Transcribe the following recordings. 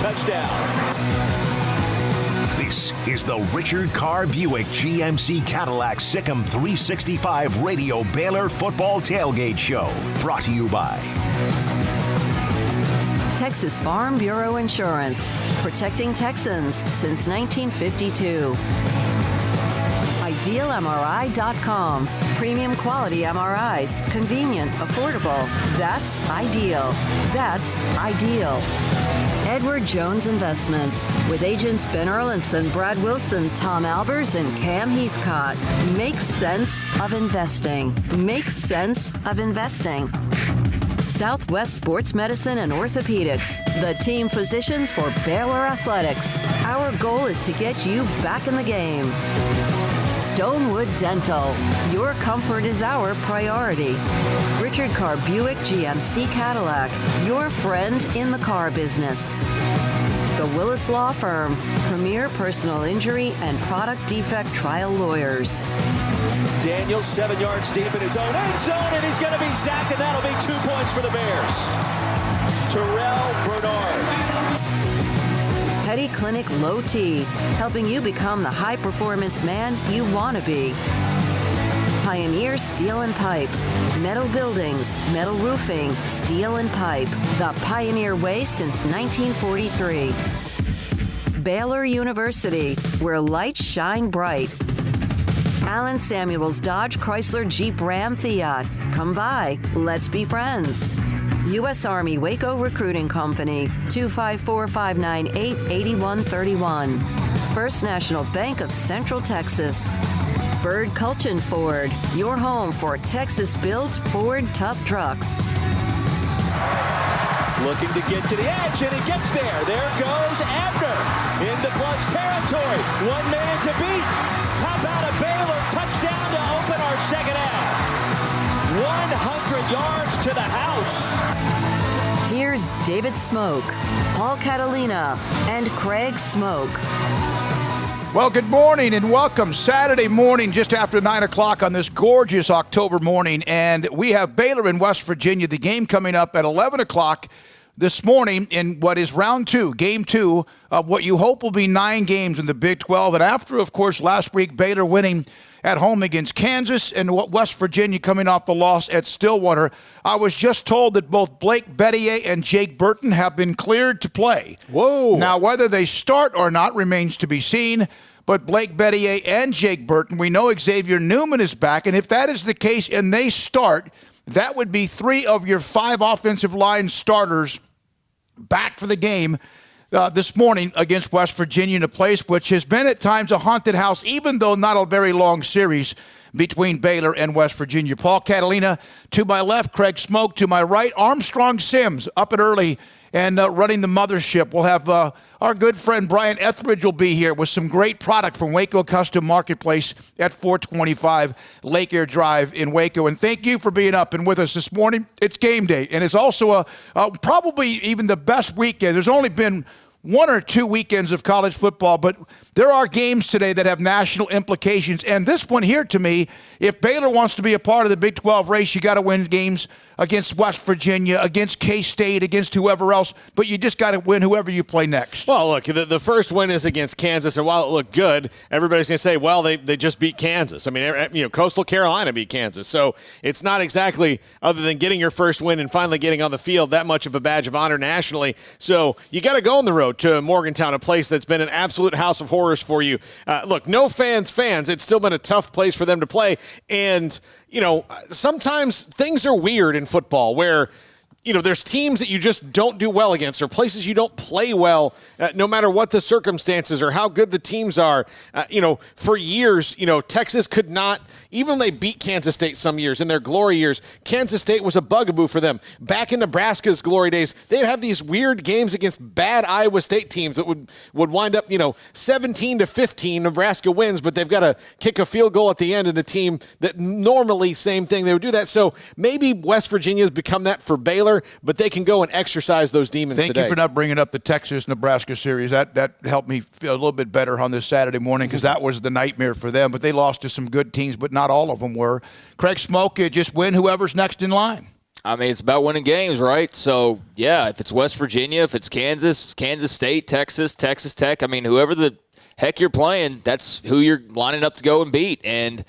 touchdown. This is the Richard Carr Buick GMC Cadillac Sikkim 365 Radio Baylor Football Tailgate Show. Brought to you by Texas Farm Bureau Insurance, protecting Texans since 1952. IdealMRI.com. Premium quality MRIs. Convenient, affordable. That's ideal. That's ideal. Edward Jones Investments. With agents Ben Erlinson, Brad Wilson, Tom Albers, and Cam Heathcott. Makes sense of investing. Makes sense of investing. Southwest Sports Medicine and Orthopedics, the team physicians for Baylor Athletics. Our goal is to get you back in the game. Stonewood Dental. Your comfort is our priority. Richard Carr Buick GMC Cadillac. Your friend in the car business. The Willis Law Firm. Premier personal injury and product defect trial lawyers. Daniels 7 yards deep in his own end zone, and he's going to be sacked, and that'll be 2 points for the Bears. Terrell Bernard. Petty Clinic Low T, helping you become the high-performance man you want to be. Pioneer Steel and Pipe. Metal buildings, metal roofing, steel and pipe. The Pioneer way since 1943. Baylor University, where lights shine bright. Allen Samuels Dodge Chrysler Jeep Ram Fiat. Come by, let's be friends. U.S. Army Waco Recruiting Company, 254-598-8131. First National Bank of Central Texas. Bird Culchin Ford, your home for Texas-built Ford tough trucks. Looking to get to the edge, and he gets there. There goes Abner into plus territory. 1 man to beat. How about a Baylor touchdown to open our second half? 100 yards to the house. Here's David Smoke, Paul Catalina, and Craig Smoke. Well, good morning and welcome. Saturday morning, just after 9 o'clock on this gorgeous October morning. And we have Baylor in West Virginia. The game coming up at 11 o'clock this morning in what is round two, game two of what you hope will be 9 games in the Big 12. And after, of course, last week, Baylor winning at home against Kansas and West Virginia coming off the loss at Stillwater. I was just told that both Blake Bettier and Jake Burton have been cleared to play. Whoa. Now, whether they start or not remains to be seen, but Blake Bettier and Jake Burton, we know Xavier Newman is back, and if that is the case and they start, that would be 3 of your 5 offensive line starters back for the game this morning against West Virginia in a place which has been at times a haunted house, even though not a very long series between Baylor and West Virginia. Paul Catalina to my left, Craig Smoke to my right, Armstrong Sims up and early and running the mothership. We'll have our good friend Brian Etheridge will be here with some great product from Waco Custom Marketplace at 425 Lake Air Drive in Waco. And thank you for being up and with us this morning. It's game day, and it's also probably even the best weekend. There's only been 1 or 2 weekends of college football, but there are games today that have national implications. And this one here, to me, if Baylor wants to be a part of the Big 12 race, you got to win games against West Virginia, against K-State, against whoever else, but you just got to win whoever you play next. Well, look, the first win is against Kansas, and while it looked good, everybody's going to say, well, they just beat Kansas. I mean, Coastal Carolina beat Kansas, so it's not exactly, other than getting your first win and finally getting on the field, that much of a badge of honor nationally. So you got to go on the road to Morgantown, a place that's been an absolute house of horrors for you. Look, no fans, it's still been a tough place for them to play, and sometimes things are weird in football where, there's teams that you just don't do well against or places you don't play well, no matter what the circumstances or how good the teams are. For years, Texas could not, even when they beat Kansas State some years in their glory years, Kansas State was a bugaboo for them. Back in Nebraska's glory days, they'd have these weird games against bad Iowa State teams that would wind up, 17-15, Nebraska wins, but they've got to kick a field goal at the end, and a team that normally, same thing, they would do that. So maybe West Virginia's become that for Baylor, but they can go and exercise those demons today. Thank you for not bringing up the Texas-Nebraska series. That helped me feel a little bit better on this Saturday morning because that was the nightmare for them. But they lost to some good teams, but not all of them were. Craig Smoke, just win whoever's next in line. I mean, it's about winning games, right? So, yeah, if it's West Virginia, if it's Kansas, Kansas State, Texas, Texas Tech, I mean, whoever the heck you're playing, that's who you're lining up to go and beat. And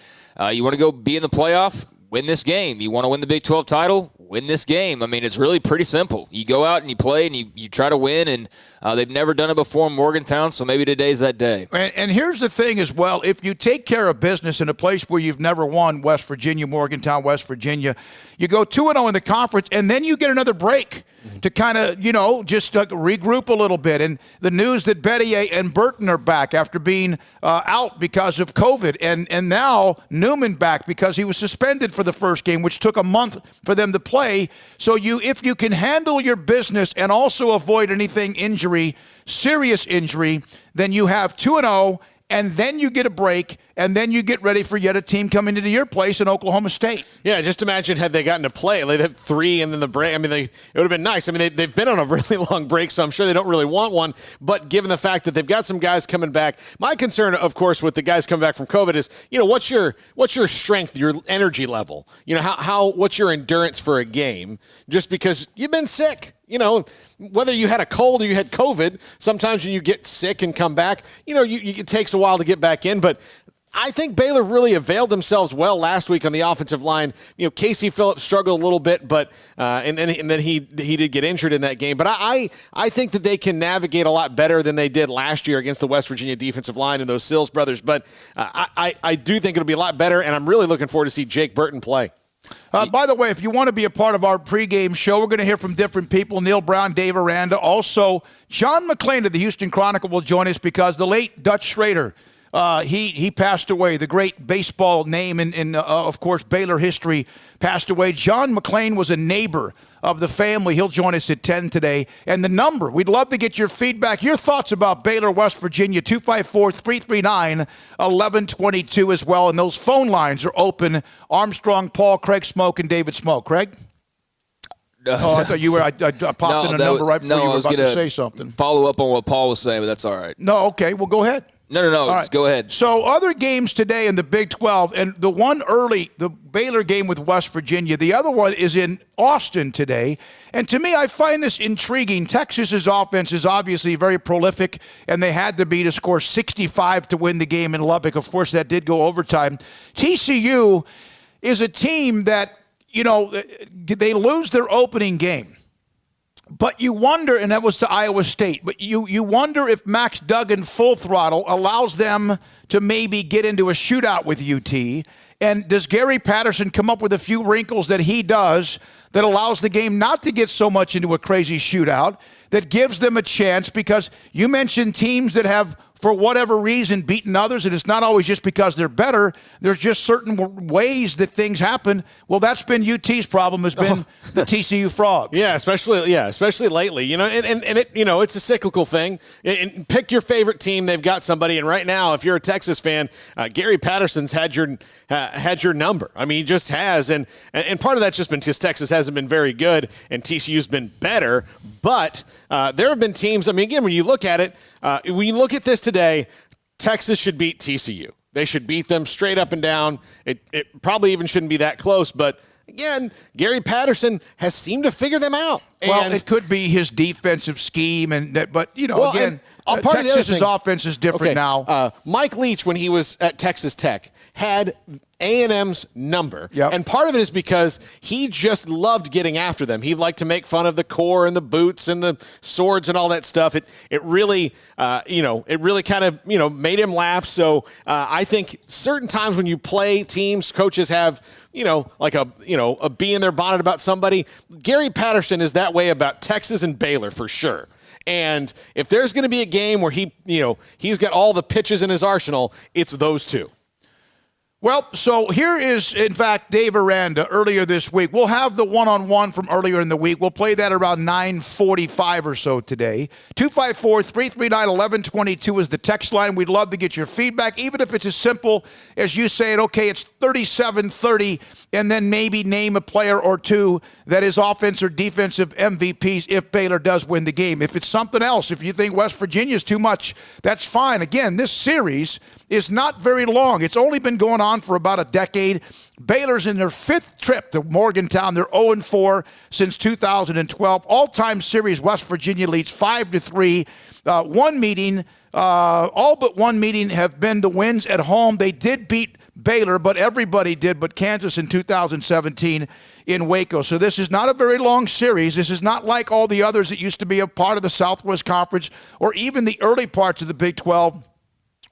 you want to go be in the playoff, win this game. You want to win the Big 12 title, win this game. I mean, it's really pretty simple. You go out and you play and you try to win, and they've never done it before in Morgantown, so maybe today's that day. And here's the thing as well. If you take care of business in a place where you've never won, West Virginia, Morgantown, West Virginia, you go 2-0 in the conference, and then you get another break to kind of, just regroup a little bit. And the news that Betty and Burton are back after being out because of COVID. And now Newman back because he was suspended for the first game, which took a month for them to play. So if you can handle your business and also avoid anything serious injury, then you have 2-0, and then you get a break, and then you get ready for yet a team coming into your place in Oklahoma State. Yeah, just imagine had they gotten to play. They'd have 3 and then the break. I mean, it would have been nice. I mean, they've been on a really long break, so I'm sure they don't really want one. But given the fact that they've got some guys coming back, my concern, of course, with the guys coming back from COVID is, what's your strength, your energy level? What's your endurance for a game? Just because you've been sick. Whether you had a cold or you had COVID, sometimes when you get sick and come back, it takes a while to get back in. But I think Baylor really availed themselves well last week on the offensive line. Casey Phillips struggled a little bit, but and then he did get injured in that game. But I think that they can navigate a lot better than they did last year against the West Virginia defensive line and those Sills brothers. But I do think it'll be a lot better, and I'm really looking forward to see Jake Burton play. By the way, if you want to be a part of our pregame show, we're going to hear from different people. Neil Brown, Dave Aranda. Also, John McClain of the Houston Chronicle will join us because the late Dutch Schrader, he passed away. The great baseball name in of course, Baylor history passed away. John McClain was a neighbor of the family. He'll join us at 10 today. And the number, we'd love to get your feedback, your thoughts about Baylor, West Virginia, 254-339-1122 as well. And those phone lines are open. Armstrong, Paul, Craig Smoke, and David Smoke. Craig? I thought you were. I popped in a number right before you were about to say something. Follow up on what Paul was saying, but that's all right. No, okay. Well, go ahead. No. Right. Go ahead. So other games today in the Big 12, and the one early, the Baylor game with West Virginia. The other one is in Austin today. And to me, I find this intriguing. Texas's offense is obviously very prolific, and they had to be to score 65 to win the game in Lubbock. Of course, that did go overtime. TCU is a team that, they lose their opening game. But you wonder, and that was to Iowa State, but you wonder if Max Duggan full throttle allows them to maybe get into a shootout with UT. And does Gary Patterson come up with a few wrinkles that he does that allows the game not to get so much into a crazy shootout, that gives them a chance? Because you mentioned teams that have, for whatever reason, beaten others, and it's not always just because they're better. There's just certain ways that things happen. Well, that's been UT's problem, has been the TCU Frogs. Yeah, especially lately. And it, it's a cyclical thing. And pick your favorite team. They've got somebody. And right now, if you're a Texas fan, Gary Patterson's had your number. I mean, he just has. And part of that's just been because Texas hasn't been very good and TCU's been better. But there have been teams. I mean, again, when you look at it, when you look at this today, Texas should beat TCU. They should beat them straight up and down. It probably even shouldn't be that close. But, again, Gary Patterson has seemed to figure them out. Well, it could be his defensive scheme. But Texas's offense is different now. Mike Leach, when he was at Texas Tech, had A&M's number. Yep. And part of it is because he just loved getting after them. He liked to make fun of the core and the boots and the swords and all that stuff. It really kind of, made him laugh. So I think certain times when you play teams, coaches have, like a bee in their bonnet about somebody. Gary Patterson is that way about Texas and Baylor for sure. And if there's going to be a game where he's got all the pitches in his arsenal, it's those two. Well, so here is, in fact, Dave Aranda earlier this week. We'll have the one-on-one from earlier in the week. We'll play that around 9:45 or so today. 254-339-1122 is the text line. We'd love to get your feedback, even if it's as simple as you saying, okay, it's 37-30, and then maybe name a player or two that is offense or defensive MVPs if Baylor does win the game. If it's something else, if you think West Virginia is too much, that's fine. Again, this series is not very long. It's only been going on gone for about a decade. Baylor's in their 5th trip to Morgantown. They're 0-4 since 2012. All-time series, West Virginia leads 5-3. One meeting, all but one meeting have been the wins at home. They did beat Baylor, but everybody did, but Kansas in 2017 in Waco. So this is not a very long series. This is not like all the others that used to be a part of the Southwest Conference or even the early parts of the Big 12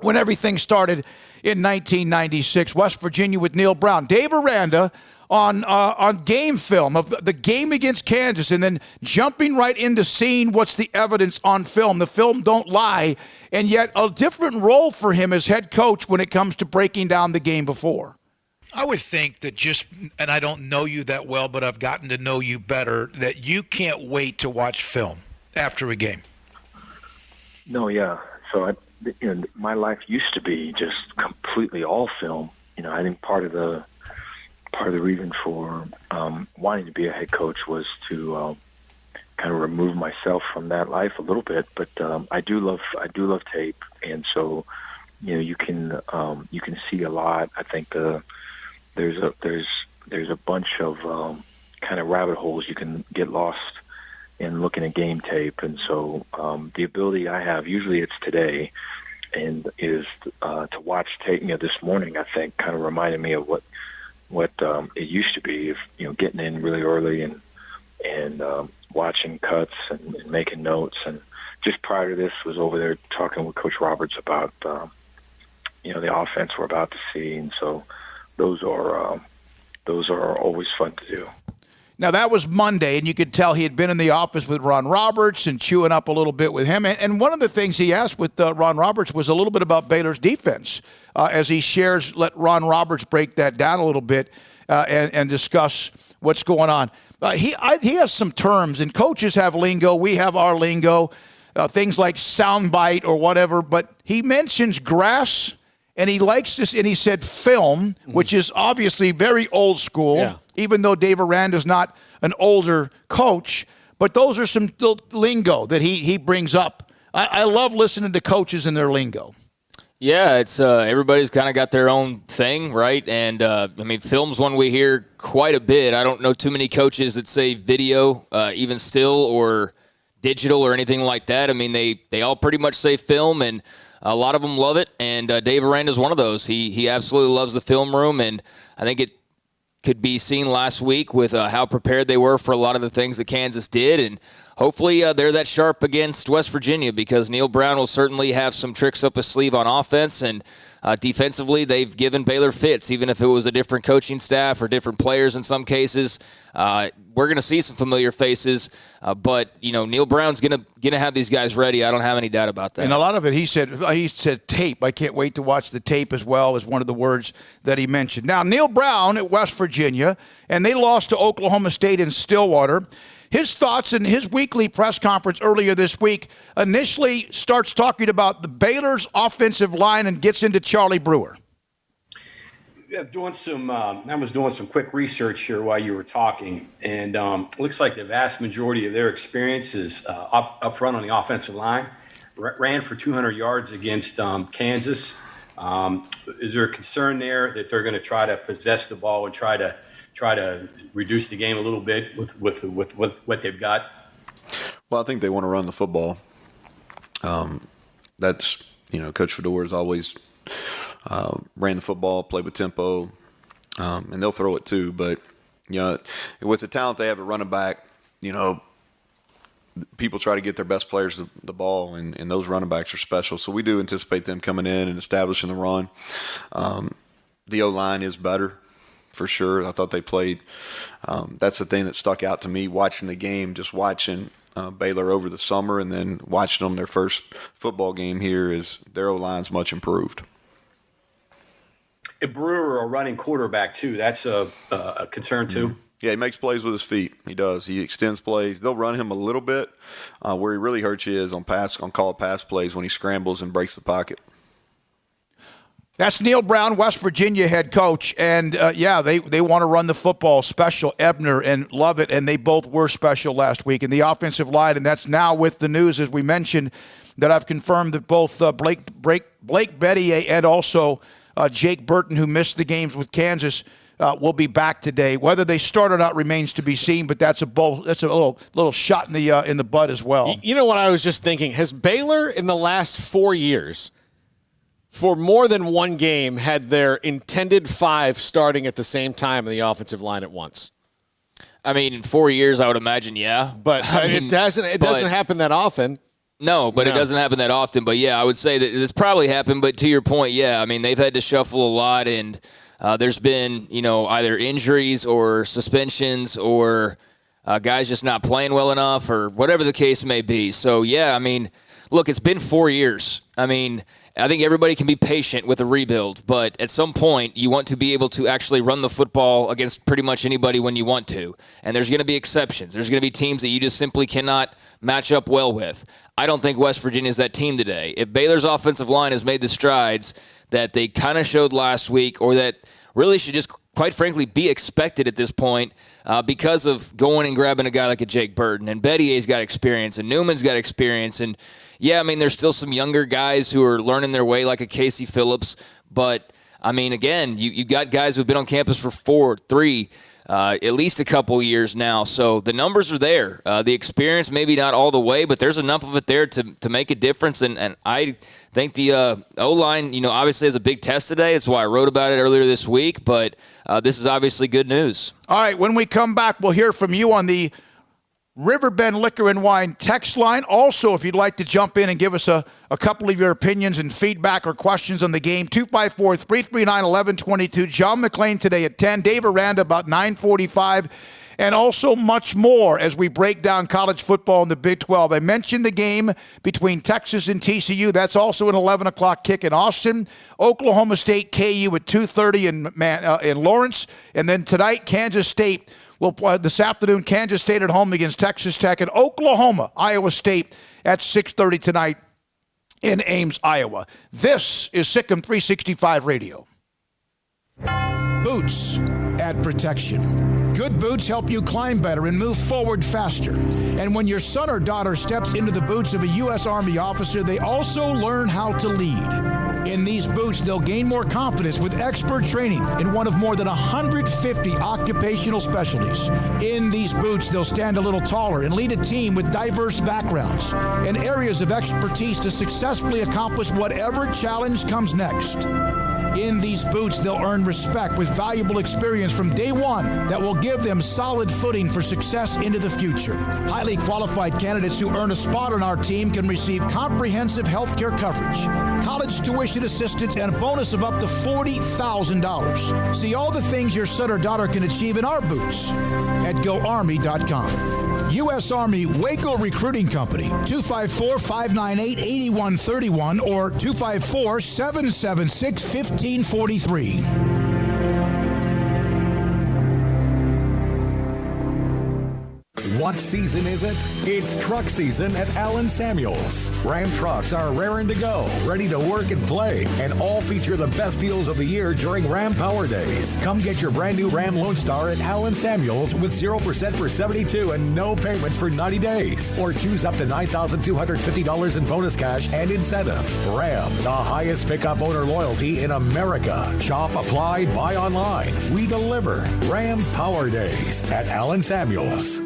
when everything started in 1996. West Virginia with Neil Brown. Dave Aranda on game film of the game against Kansas, and then jumping right into seeing what's the evidence on film. The film don't lie, and yet a different role for him as head coach when it comes to breaking down the game before. I would think that and I don't know you that well, but I've gotten to know you better, that you can't wait to watch film after a game. No, yeah. So my life used to be just completely all film. I think part of the reason for wanting to be a head coach was to kind of remove myself from that life a little bit. But I do love tape, and so you can see a lot. I think there's a bunch of kind of rabbit holes you can get lost in looking at game tape, and so the ability I have, usually it's today, and is to watch tape. This morning I think kind of reminded me of what it used to be, if getting in really early and watching cuts and making notes. And just prior to this, was over there talking with Coach Roberts about the offense we're about to see, and so those are always fun to do. Now, that was Monday, and you could tell he had been in the office with Ron Roberts and chewing up a little bit with him. And one of the things he asked with Ron Roberts was a little bit about Baylor's defense. As he shares, let Ron Roberts break that down a little bit and discuss what's going on. He has some terms, and coaches have lingo. We have our lingo, things like soundbite or whatever. But he mentions grass, and he likes this, and he said film, which is obviously very old school. Yeah. Even though Dave Aranda's not an older coach, but those are some lingo that he brings up. I love listening to coaches and their lingo. Yeah, it's everybody's kind of got their own thing, right? And, film's one we hear quite a bit. I don't know too many coaches that say video, even still, or digital or anything like that. They all pretty much say film, and a lot of them love it, and Dave Aranda's one of those. He absolutely loves the film room, and I think it could be seen last week with how prepared they were for a lot of the things that Kansas did, and hopefully they're that sharp against West Virginia, because Neil Brown will certainly have some tricks up his sleeve on offense, and defensively they've given Baylor fits, even if it was a different coaching staff or different players in some cases. We're going to see some familiar faces, but Neil Brown's going to have these guys ready. I don't have any doubt about that. And a lot of it, he said tape. I can't wait to watch the tape as well, as one of the words that he mentioned. Now, Neil Brown at West Virginia, and they lost to Oklahoma State in Stillwater. His thoughts in his weekly press conference earlier this week initially starts talking about the Baylor's offensive line and gets into Charlie Brewer. I was doing some quick research here while you were talking, and looks like the vast majority of their experience is up front on the offensive line. Ran for 200 yards against Kansas. Is there a concern there that they're going to try to possess the ball and try to reduce the game a little bit with what they've got? Well, I think they want to run the football. That's Coach Fedora's always ran the football, played with tempo, and they'll throw it too. But with the talent they have at running back, people try to get their best players the ball, and those running backs are special. So we do anticipate them coming in and establishing the run. The O-line is better, for sure. I thought they played. That's the thing that stuck out to me watching the game, just watching Baylor over the summer and then watching them their first football game here, is their O-line's much improved. Brewer, a running quarterback, too. That's a concern, too. Mm-hmm. Yeah, he makes plays with his feet. He does. He extends plays. They'll run him a little bit. Where he really hurts you is on call pass plays when he scrambles and breaks the pocket. That's Neil Brown, West Virginia head coach. And, they want to run the football special, Ebner and Lovett, and they both were special last week. And the offensive line, and that's now with the news, as we mentioned, that I've confirmed that both Blake Betty and also Jake Burton, who missed the games with Kansas, will be back today. Whether they start or not remains to be seen, but that's a little shot in the butt as well. You know what I was just thinking? Has Baylor in the last 4 years, for more than one game, had their intended 5 starting at the same time in the offensive line at once? I mean, in 4 years, I would imagine, yeah. But it doesn't happen that often. No, but it doesn't happen that often. But, yeah, I would say that this probably happened. But to your point, yeah, I mean, they've had to shuffle a lot, and there's been, either injuries or suspensions or guys just not playing well enough or whatever the case may be. So, yeah, I mean, look, it's been 4 years. I mean, I think everybody can be patient with a rebuild, but at some point you want to be able to actually run the football against pretty much anybody when you want to. And there's going to be exceptions. There's going to be teams that you just simply cannot match up well with. I don't think West Virginia is that team today. If Baylor's offensive line has made the strides that they kind of showed last week, or that really should just, quite frankly, be expected at this point because of going and grabbing a guy like a Jake Burton. And Bettier's got experience, and Newman's got experience. And, yeah, I mean, there's still some younger guys who are learning their way, like a Casey Phillips. But, I mean, again, you got guys who've been on campus for 4, 3, at least a couple years now. So the numbers are there. The experience, maybe not all the way, but there's enough of it there to make a difference. And I think the O-line, obviously has a big test today. That's why I wrote about it earlier this week. But this is obviously good news. All right, when we come back, we'll hear from you on the Riverbend Liquor and Wine text line. Also, if you'd like to jump in and give us a couple of your opinions and feedback or questions on the game, 254-339-1122. John McClain today at 10. Dave Aranda about 9:45. And also much more as we break down college football in the Big 12. I mentioned the game between Texas and TCU. That's also an 11 o'clock kick in Austin. Oklahoma State, KU at 2:30 in Lawrence. And then tonight, Kansas State will play this afternoon. Kansas State at home against Texas Tech, and Oklahoma, Iowa State at 6:30 tonight in Ames, Iowa. This is Sikkim 365 Radio. Boots add protection. Good boots help you climb better and move forward faster. And when your son or daughter steps into the boots of a U.S. Army officer, they also learn how to lead. In these boots, they'll gain more confidence with expert training in one of more than 150 occupational specialties. In these boots, they'll stand a little taller and lead a team with diverse backgrounds and areas of expertise to successfully accomplish whatever challenge comes next. In these boots, they'll earn respect with valuable experience from day one that will give them solid footing for success into the future. Highly qualified candidates who earn a spot on our team can receive comprehensive health care coverage, college tuition assistance, and a bonus of up to $40,000. See all the things your son or daughter can achieve in our boots at GoArmy.com. U.S. Army Waco Recruiting Company, 254-598-8131 or 254-776-1543. What season is it? It's truck season at Allen Samuels. Ram trucks are raring to go, ready to work and play, and all feature the best deals of the year during Ram Power Days. Come get your brand new Ram Lone Star at Allen Samuels with 0% for 72 and no payments for 90 days. Or choose up to $9,250 in bonus cash and incentives. Ram, the highest pickup owner loyalty in America. Shop, apply, buy online. We deliver. Ram Power Days at Allen Samuels.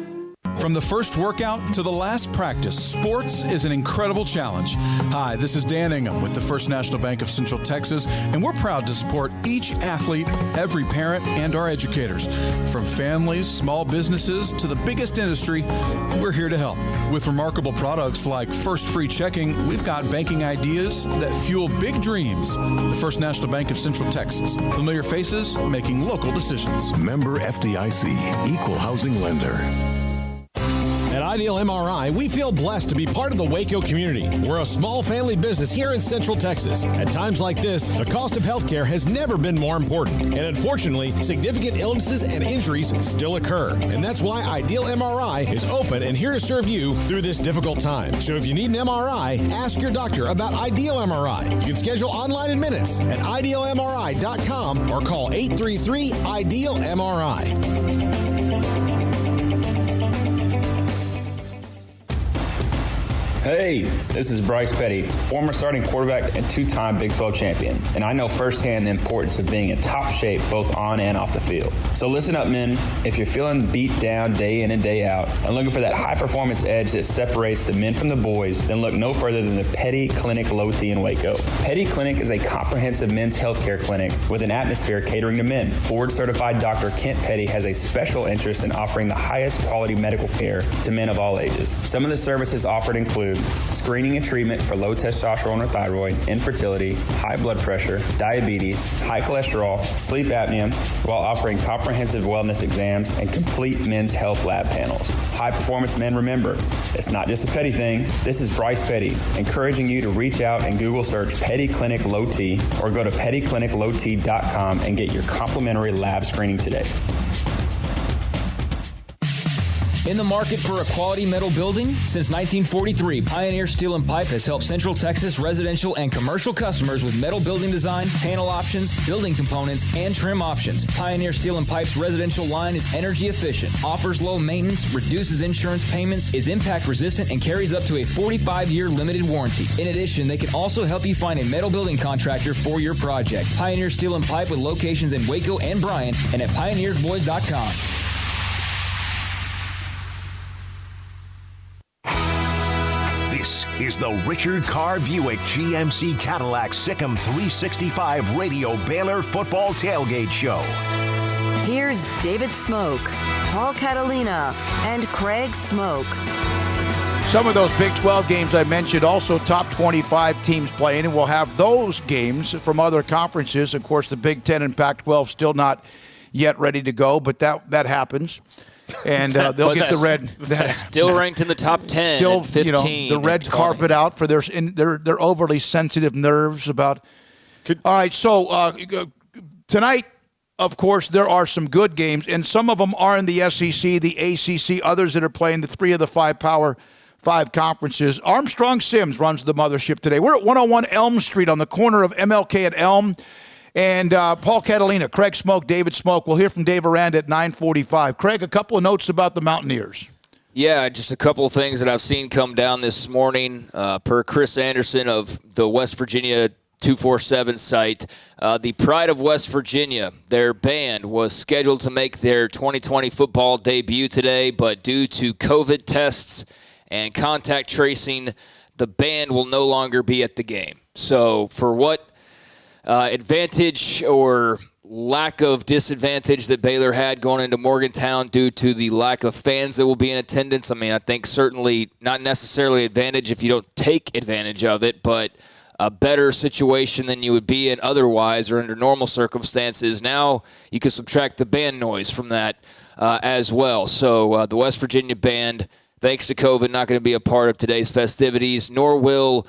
From the first workout to the last practice, sports is an incredible challenge. Hi, this is Dan Ingham with the First National Bank of Central Texas, and we're proud to support each athlete, every parent, and our educators. From families, small businesses, to the biggest industry, we're here to help. With remarkable products like First Free Checking, we've got banking ideas that fuel big dreams. The First National Bank of Central Texas. Familiar faces making local decisions. Member FDIC, Equal Housing Lender. At Ideal MRI, we feel blessed to be part of the Waco community. We're a small family business here in Central Texas. At times like this, the cost of healthcare has never been more important. And unfortunately, significant illnesses and injuries still occur. And that's why Ideal MRI is open and here to serve you through this difficult time. So if you need an MRI, ask your doctor about Ideal MRI. You can schedule online in minutes at idealmri.com or call 833-IDEAL-MRI. Hey, this is Bryce Petty, former starting quarterback and two-time Big 12 champion, and I know firsthand the importance of being in top shape both on and off the field. So listen up, men. If you're feeling beat down day in and day out and looking for that high-performance edge that separates the men from the boys, then look no further than the Petty Clinic Low T in Waco. Petty Clinic is a comprehensive men's healthcare clinic with an atmosphere catering to men. Board-certified Dr. Kent Petty has a special interest in offering the highest quality medical care to men of all ages. Some of the services offered include screening and treatment for low testosterone or thyroid, infertility, high blood pressure, diabetes, high cholesterol, sleep apnea, while offering comprehensive wellness exams and complete men's health lab panels. High performance men, remember, it's not just a Petty thing. This is Bryce Petty, encouraging you to reach out and Google search Petty Clinic Low T or go to pettycliniclowt.com and get your complimentary lab screening today. In the market for a quality metal building? Since 1943, Pioneer Steel & Pipe has helped Central Texas residential and commercial customers with metal building design, panel options, building components, and trim options. Pioneer Steel & Pipe's residential line is energy efficient, offers low maintenance, reduces insurance payments, is impact resistant, and carries up to a 45-year limited warranty. In addition, they can also help you find a metal building contractor for your project. Pioneer Steel & Pipe with locations in Waco and Bryan and at pioneersboys.com. This is the Richard Carr Buick GMC Cadillac Sikkim 365 Radio Baylor Football Tailgate Show. Here's David Smoke, Paul Catalina, and Craig Smoke. Some of those Big 12 games I mentioned, also top 25 teams playing, and we'll have those games from other conferences. Of course, the Big 10 and Pac-12 still not yet ready to go, but that happens. And they'll get the red. Still ranked in the top 10. Still, 15, the red carpet out for their overly sensitive nerves about. All right, so tonight, of course, there are some good games, and some of them are in the SEC, the ACC, others that are playing the 3 of the 5 Power 5 conferences. Armstrong Sims runs the mothership today. We're at 101 Elm Street on the corner of MLK and Elm. And Paul Catalina, Craig Smoke, David Smoke. We'll hear from Dave Aranda at 9:45. Craig, a couple of notes about the Mountaineers. Yeah, just a couple of things that I've seen come down this morning. Per Chris Anderson of the West Virginia 247 site, the Pride of West Virginia, their band was scheduled to make their 2020 football debut today, but due to COVID tests and contact tracing, the band will no longer be at the game. So for what advantage or lack of disadvantage that Baylor had going into Morgantown due to the lack of fans that will be in attendance. I mean, I think certainly not necessarily advantage if you don't take advantage of it, but a better situation than you would be in otherwise or under normal circumstances. Now you can subtract the band noise from that as well. So the West Virginia band, thanks to COVID, not going to be a part of today's festivities, nor will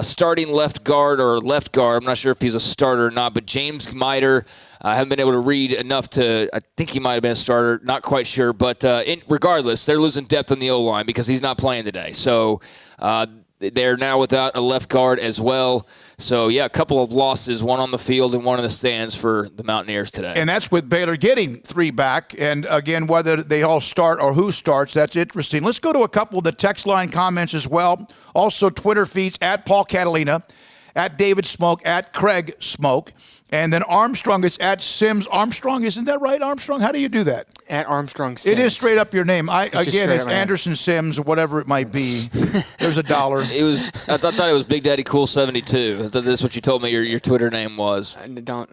starting left guard, I'm not sure if he's a starter or not, but James Miter, I haven't been able to read enough I think he might have been a starter, not quite sure. But regardless, they're losing depth on the O-line because he's not playing today. So they're now without a left guard as well. So, yeah, a couple of losses, one on the field and one in the stands for the Mountaineers today. And that's with Baylor getting 3 back. And, again, whether they all start or who starts, that's interesting. Let's go to a couple of the text line comments as well. Also, Twitter feeds at Paul Catalina, at David Smoke, at Craig Smoke. And then Armstrong is at Sims Armstrong. Isn't that right, Armstrong? How do you do that? At Armstrong Sims. It is straight up your name. It's Anderson Sims or whatever it might be. There's $1. I thought it was Big Daddy Cool 72. I thought that's what you told me your Twitter name was.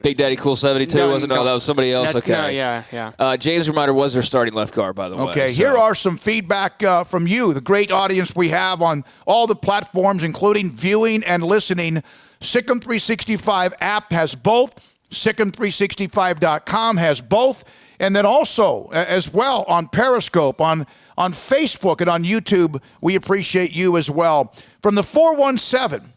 Big Daddy Cool 72 wasn't? No, that was somebody else. Okay. No, yeah. James Reminder was their starting left guard, by the way. Okay, here are some feedback from you, the great audience we have on all the platforms, including viewing and listening. Sikkim 365 app has both. Sikkim365.com has both. And then also, as well, on Periscope, on Facebook, and on YouTube, we appreciate you as well. From the 417,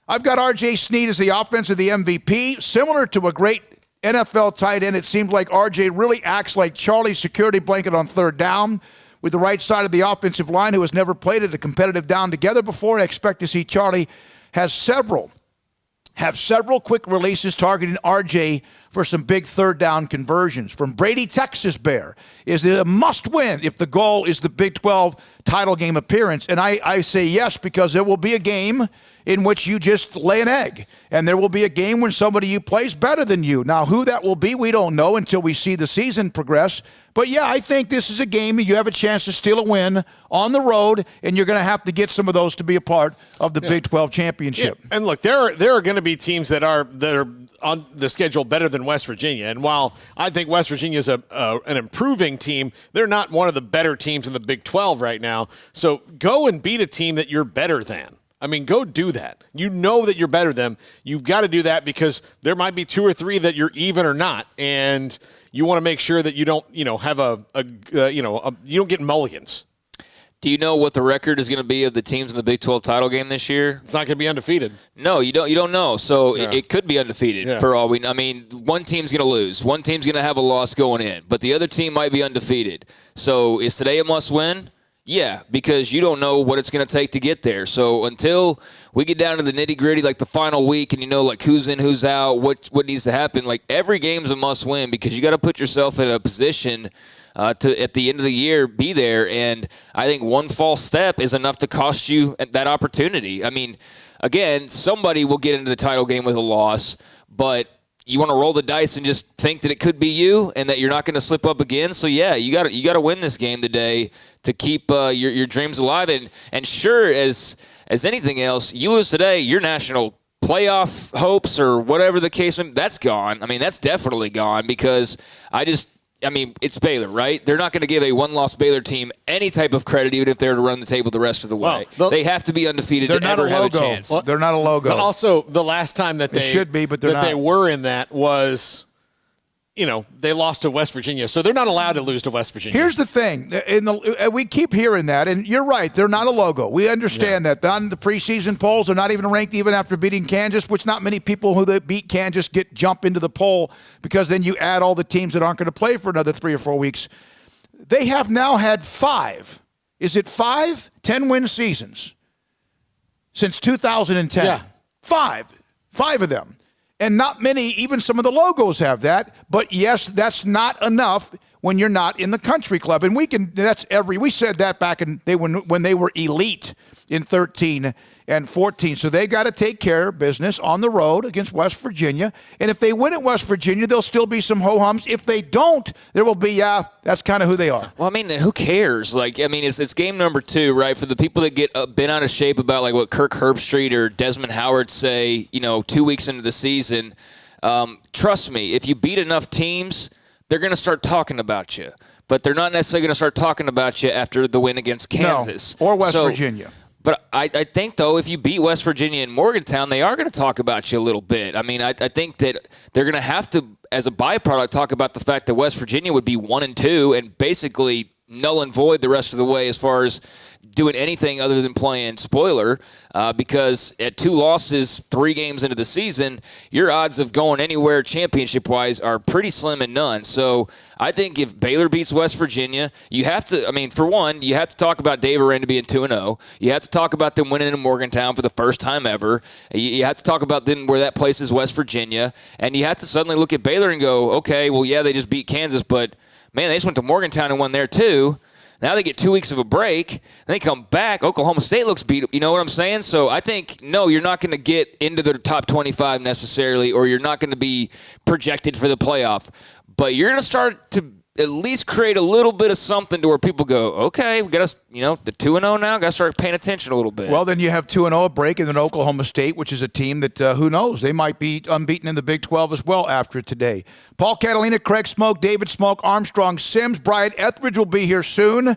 I've got R.J. Sneed as the offensive the MVP. Similar to a great NFL tight end, it seems like R.J. really acts like Charlie's security blanket on third down with the right side of the offensive line, who has never played at a competitive down together before. I expect to see Charlie has several have several quick releases targeting RJ for some big third down conversions. From Brady, Texas Bear, is it a must-win if the goal is the Big 12 title game appearance? And I say yes, because there will be a game in which you just lay an egg, and there will be a game when somebody you play is better than you. Now, who that will be, we don't know until we see the season progress. But, yeah, I think this is a game that you have a chance to steal a win on the road, and you're going to have to get some of those to be a part of the Big 12 championship. Yeah. And, look, there are going to be teams that are on the schedule better than West Virginia. And while I think West Virginia is an improving team, they're not one of the better teams in the Big 12 right now. So go and beat a team that you're better than. I mean, go do that. You know that you're better than them. You've got to do that because there might be 2 or 3 that you're even or not, and you want to make sure that you don't, have you don't get mulligans. Do you know what the record is going to be of the teams in the Big 12 title game this year? It's not going to be undefeated. No, you don't know. So it could be undefeated for all we know. I mean, one team's going to lose. One team's going to have a loss going in, but the other team might be undefeated. So is today a must-win? Yeah, because you don't know what it's going to take to get there. So until we get down to the nitty-gritty, like the final week, and who's in, who's out, what needs to happen, like every game's a must-win because you got to put yourself in a position to, at the end of the year, be there. And I think one false step is enough to cost you that opportunity. I mean, again, somebody will get into the title game with a loss, but you want to roll the dice and just think that it could be you and that you're not going to slip up again. So, yeah, you got to win this game today to keep your dreams alive. And sure, as anything else, you lose today, your national playoff hopes or whatever the case, that's gone. I mean, that's definitely gone because it's Baylor, right? They're not going to give a one-loss Baylor team any type of credit, even if they're to run the table the rest of the way. They have to be undefeated to ever have a chance. Well, they're not a logo. But also, the last time that they should be, but they're not. They were in that was, they lost to West Virginia, so they're not allowed to lose to West Virginia. Here's the thing: we keep hearing that, and you're right. They're not a logo. We understand that. On the preseason polls, they're not even ranked even after beating Kansas, which not many people who they beat Kansas jump into the poll because then you add all the teams that aren't going to play for another 3 or 4 weeks. They have now had 5. Is it 5 10-win seasons since 2010? Yeah, 5 of them. And not many, even some of the logos have that. But yes, that's not enough when you're not in the country club. And we said that back when they were elite in 13 and 14. So they got to take care of business on the road against West Virginia. And if they win at West Virginia, there'll still be some ho-hums. If they don't, there will be, that's kind of who they are. Well, I mean, who cares? It's game number 2, right? For the people that get bent out of shape about what Kirk Herbstreit or Desmond Howard say, 2 weeks into the season, trust me, if you beat enough teams, they're going to start talking about you. But they're not necessarily going to start talking about you after the win against Kansas. No, or West Virginia. But I think, though, if you beat West Virginia and Morgantown, they are going to talk about you a little bit. I mean, I think that they're going to have to, as a byproduct, talk about the fact that West Virginia would be 1-2 and basically null and void the rest of the way as far as doing anything other than playing spoiler because at 2 losses, 3 games into the season, your odds of going anywhere championship-wise are pretty slim and none. So I think if Baylor beats West Virginia, you have to, for one, you have to talk about Dave Aranda being 2-0. You have to talk about them winning in Morgantown for the first time ever. You have to talk about then where that places West Virginia. And you have to suddenly look at Baylor and go, okay, well, yeah, they just beat Kansas, but, man, they just went to Morgantown and won there too. Now they get 2 weeks of a break. Then they come back. Oklahoma State looks beat. You know what I'm saying? So I think, no, you're not going to get into the top 25 necessarily, or you're not going to be projected for the playoff. But you're going to start to at least create a little bit of something to where people go, okay, we got to, the 2-0 now, got to start paying attention a little bit. Well, then you have 2-0 a break, and then Oklahoma State, which is a team that, who knows, they might be unbeaten in the Big 12 as well after today. Paul Catalina, Craig Smoke, David Smoke, Armstrong, Sims, Brian Etheridge will be here soon,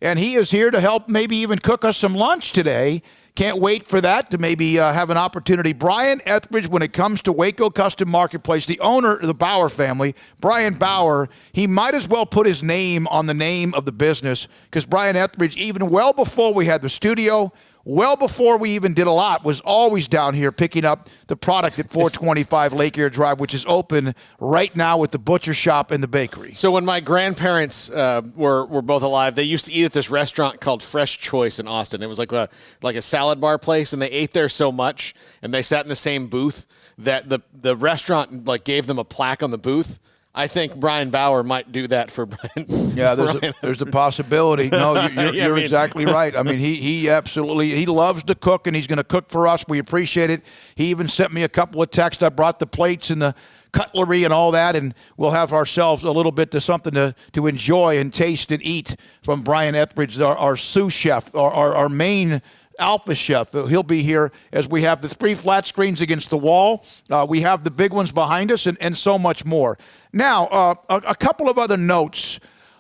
and he is here to help maybe even cook us some lunch today. Can't wait for that to maybe have an opportunity. Brian Etheridge, when it comes to Waco Custom Marketplace, the owner of the Bauer family, Brian Bauer, he might as well put his name on the name of the business because Brian Etheridge, even well before we had the studio, well before we even did a lot, was always down here picking up the product at 425 Lake Air Drive, which is open right now with the butcher shop and the bakery. So when my grandparents were both alive, they used to eat at this restaurant called Fresh Choice in Austin. It was like a salad bar place, and they ate there so much, and they sat in the same booth that the restaurant like gave them a plaque on the booth. I think Brian Bauer might do that for Brian. Yeah, there's a possibility. No, you're exactly right. I mean, he absolutely loves to cook, and he's going to cook for us. We appreciate it. He even sent me a couple of texts. I brought the plates and the cutlery and all that, and we'll have ourselves a little bit to something to enjoy and taste and eat from Brian Etheridge, our sous chef, our main alpha chef. He'll be here as we have the 3 flat screens against the wall. We have the big ones behind us and so much more. Now, a couple of other notes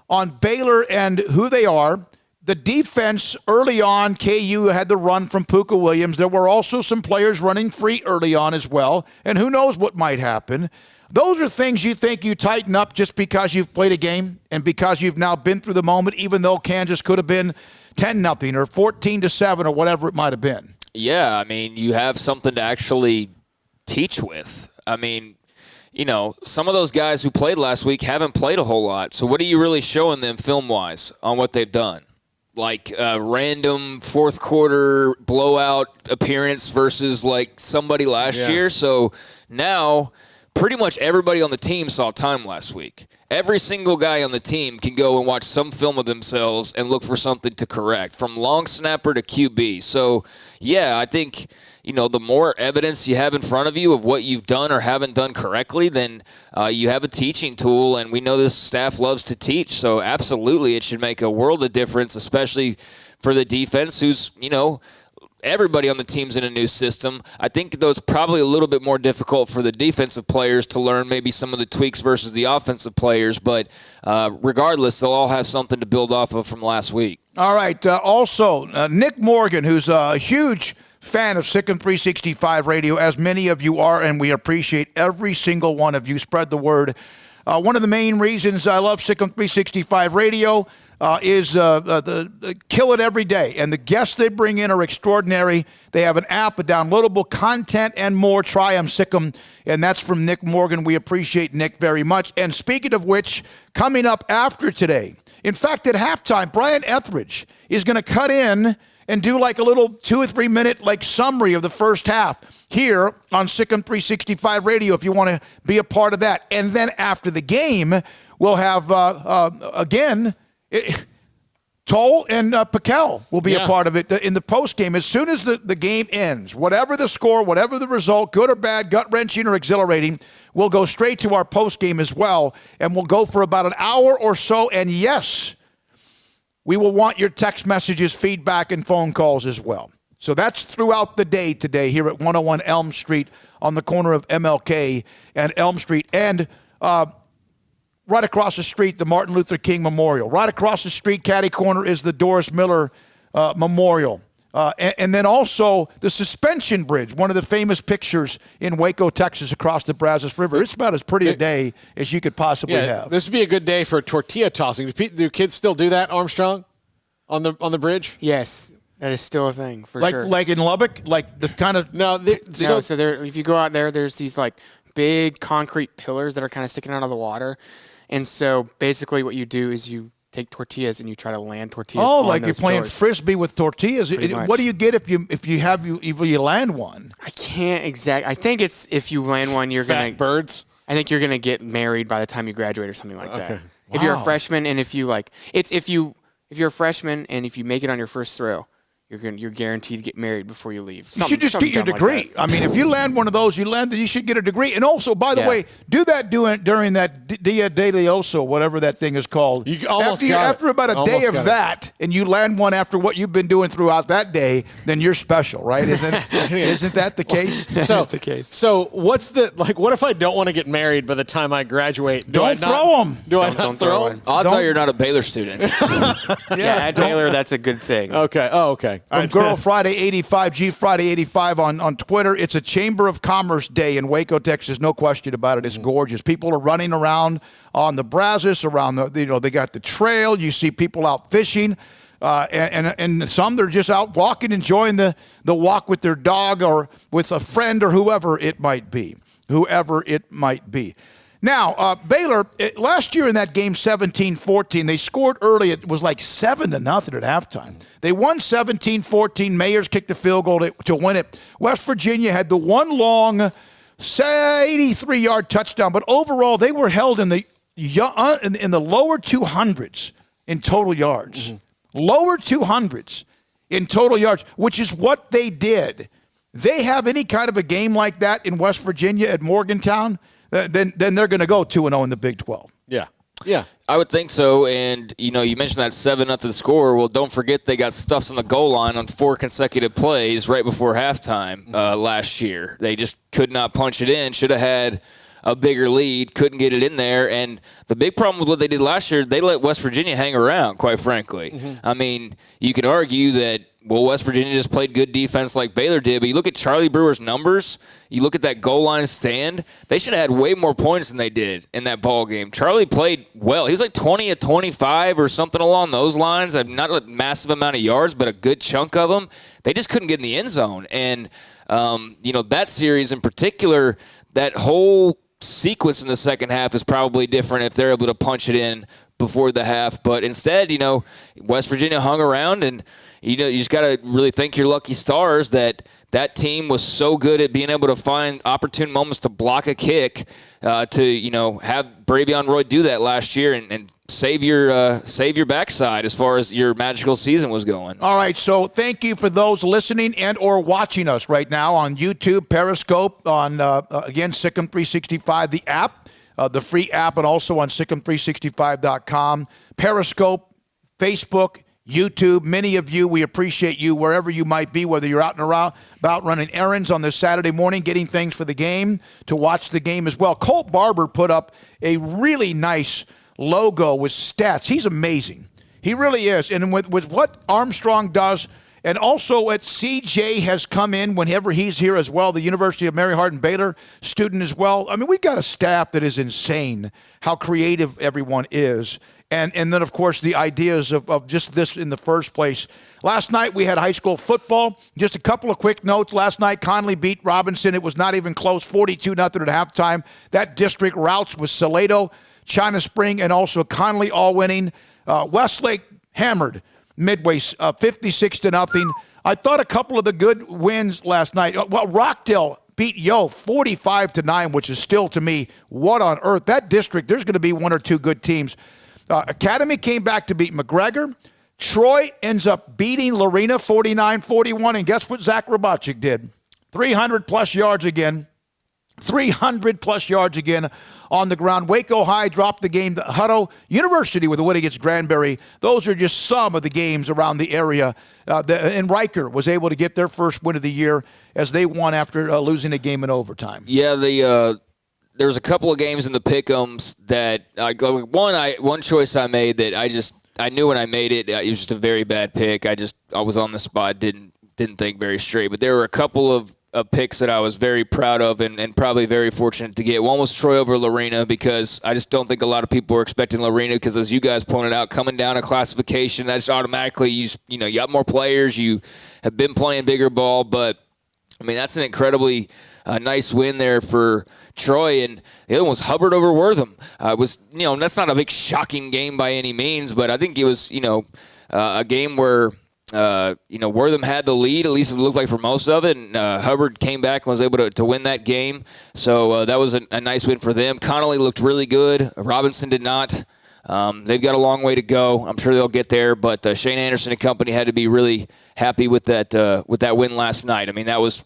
on Baylor and who they are. The defense early on, KU had the run from Puka Williams. There were also some players running free early on as well, and who knows what might happen. Those are things you think you tighten up just because you've played a game and because you've now been through the moment, even though Kansas could have been 10-0 or 14-7 or whatever it might have been. Yeah, I mean, you have something to actually teach with. I mean, some of those guys who played last week haven't played a whole lot. So what are you really showing them film-wise on what they've done? Like a random fourth quarter blowout appearance versus like somebody last year. So now pretty much everybody on the team saw time last week. Every single guy on the team can go and watch some film of themselves and look for something to correct, from long snapper to QB. So, yeah, I think, the more evidence you have in front of you of what you've done or haven't done correctly, then you have a teaching tool, and we know this staff loves to teach. So, absolutely, it should make a world of difference, especially for the defense who's, everybody on the team's in a new system. I think, though, it's probably a little bit more difficult for the defensive players to learn maybe some of the tweaks versus the offensive players. But regardless, they'll all have something to build off of from last week. All right. Also, Nick Morgan, who's a huge fan of Sikkim 365 Radio, as many of you are, and we appreciate every single one of you. Spread the word. One of the main reasons I love Sikkim 365 Radio is the kill it every day. And the guests they bring in are extraordinary. They have an app, a downloadable content, and more. Try them, Sikkim. And that's from Nick Morgan. We appreciate Nick very much. And speaking of which, coming up after today, in fact, at halftime, Brian Etheridge is going to cut in and do like a little 2 or 3 minute like summary of the first half here on Sikkim 365 Radio if you want to be a part of that. And then after the game, we'll have, again, Toll and Piquel will be a part of it in the postgame. As soon as the game ends, whatever the score, whatever the result, good or bad, gut-wrenching or exhilarating, we'll go straight to our postgame as well, and we'll go for about an hour or so. And yes, we will want your text messages, feedback, and phone calls as well. So that's throughout the day today here at 101 Elm Street on the corner of MLK and Elm Street. And right across the street, the Martin Luther King Memorial. Right across the street, catty corner, is the Doris Miller Memorial. And then also the suspension bridge, one of the famous pictures in Waco, Texas, across the Brazos River. It's about as pretty a day as you could possibly have. This would be a good day for tortilla tossing. Do kids still do that, Armstrong, on the bridge? Yes, that is still a thing for sure. Like in Lubbock, like the kind of So there, if you go out there, there's these like big concrete pillars that are kind of sticking out of the water, and so basically what you do is you take tortillas and you try to land tortillas. Oh, on like those you're playing pillars. frisbee with tortillas. What do you get if you land one? I can't exactly. I think it's if you land one, you're Fat gonna birds. I think you're gonna get married by the time you graduate or something like that. Okay. If you're a freshman and if you're a freshman and if you make it on your first throw, you're guaranteed to get married before you leave. You should just get your degree. I mean, if you land one of those, you should get a degree. And also, by the way, do that during that Dia de Oso, whatever that thing is called. After about a day of that, and you land one after what you've been doing throughout that day, then you're special, right? Isn't that the case? That's the case. So what's what if I don't want to get married by the time I graduate? Don't throw them. Don't throw them. Odds are you're not a Baylor student. Yeah, at Baylor, that's a good thing. Okay. Oh, okay. From Girl Friday 85, G Friday 85 on Twitter. It's a Chamber of Commerce day in Waco, Texas. No question about it. It's gorgeous. People are running around on the Brazos, around they got the trail. You see people out fishing. And some they're just out walking, enjoying the walk with their dog or with a friend or whoever it might be. Now, Baylor, last year in that game 17-14, they scored early. It was like 7-0 at halftime. They won 17-14. Mayers kicked a field goal to win it. West Virginia had the one long 83-yard touchdown, but overall they were held in the lower 200s in total yards. Lower 200s in total yards, which is what they did. They have any kind of a game like that in West Virginia at Morgantown, then they're going to go 2-0 in the Big 12. Yeah, I would think so. And, you mentioned that 7-0 score. Well, don't forget they got stuffed on the goal line on 4 consecutive plays right before halftime last year. They just could not punch it in. Should have had a bigger lead, couldn't get it in there. And the big problem with what they did last year, they let West Virginia hang around, quite frankly. I mean, you can argue that, West Virginia just played good defense like Baylor did, but you look at Charlie Brewer's numbers, you look at that goal line stand, they should have had way more points than they did in that ball game. Charlie played well. He was like 20 of 25 or something along those lines. Not a massive amount of yards, but a good chunk of them. They just couldn't get in the end zone. And, that series in particular, that whole sequence in the second half is probably different if they're able to punch it in before the half. But instead, West Virginia hung around, and you just got to really thank your lucky stars that team was so good at being able to find opportune moments to block a kick to have Bravion Roy do that last year and save your backside as far as your magical season was going. All right, so thank you for those listening and or watching us right now on YouTube, Periscope, on, again, Sikkim 365, the app, the free app, and also on Sikkim365.com, Periscope, Facebook, YouTube. Many of you, we appreciate you wherever you might be, whether you're out and about running errands on this Saturday morning, getting things for the game, to watch the game as well. Colt Barber put up a really nice logo with stats. He's amazing. He really is. And with what Armstrong does, and also what CJ has come in whenever he's here as well, the University of Mary Hardin Baylor student as well. I mean, we've got a staff that is insane, how creative everyone is. And then, of course, the ideas of just this in the first place. Last night, we had high school football. Just a couple of quick notes. Last night, Conley beat Robinson. It was not even close, 42-0 at halftime. That district routes was Salado, China Spring, and also Conley all winning. Westlake hammered Midway 56-0. I thought a couple of the good wins last night. Well, Rockdale beat Yo 45-9, which is still, to me, what on earth? That district, there's going to be one or two good teams. Academy came back to beat McGregor. Troy ends up beating Lorena 49-41, and guess what Zach Robotchik did? 300-plus yards again. 300-plus yards again on the ground. Waco High dropped the game to Hutto University with a win against Granbury. Those are just some of the games around the area. And Riker was able to get their first win of the year as they won after losing a game in overtime. Yeah, there was a couple of games in the pick'ems that one choice I made that I knew when I made it, it was just a very bad pick. I was on the spot, didn't think very straight. But there were a couple of picks that I was very proud of and probably very fortunate to get. One was Troy over Lorena, because I just don't think a lot of people were expecting Lorena, because as you guys pointed out, coming down a classification, that's automatically you got more players, you have been playing bigger ball. But I mean, that's an incredibly nice win there for Troy. And the other one was Hubbard over Wortham. That's not a big shocking game by any means, but I think it was a game where Wortham had the lead, at least it looked like for most of it, and Hubbard came back and was able to win that game. So that was a nice win for them. Connolly looked really good. Robinson did not. They've got a long way to go. I'm sure they'll get there, but Shane Anderson and company had to be really happy with that win last night. I mean, that was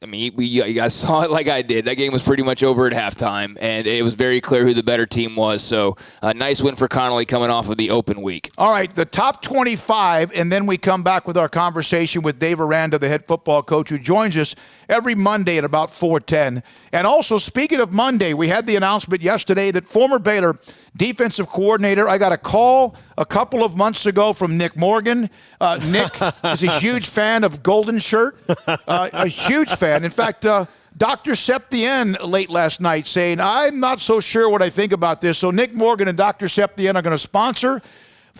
you guys saw it like I did. That game was pretty much over at halftime, and it was very clear who the better team was. So a nice win for Connolly coming off of the open week. All right, the top 25, and then we come back with our conversation with Dave Aranda, the head football coach, who joins us every Monday at about 4:10. And also, speaking of Monday, we had the announcement yesterday that former Baylor defensive coordinator, I got a call a couple of months ago from Nick Morgan. Nick is a huge fan of Golden Shirt, a huge fan. In fact, Dr. Septien late last night saying, I'm not so sure what I think about this. So Nick Morgan and Dr. Septien are going to sponsor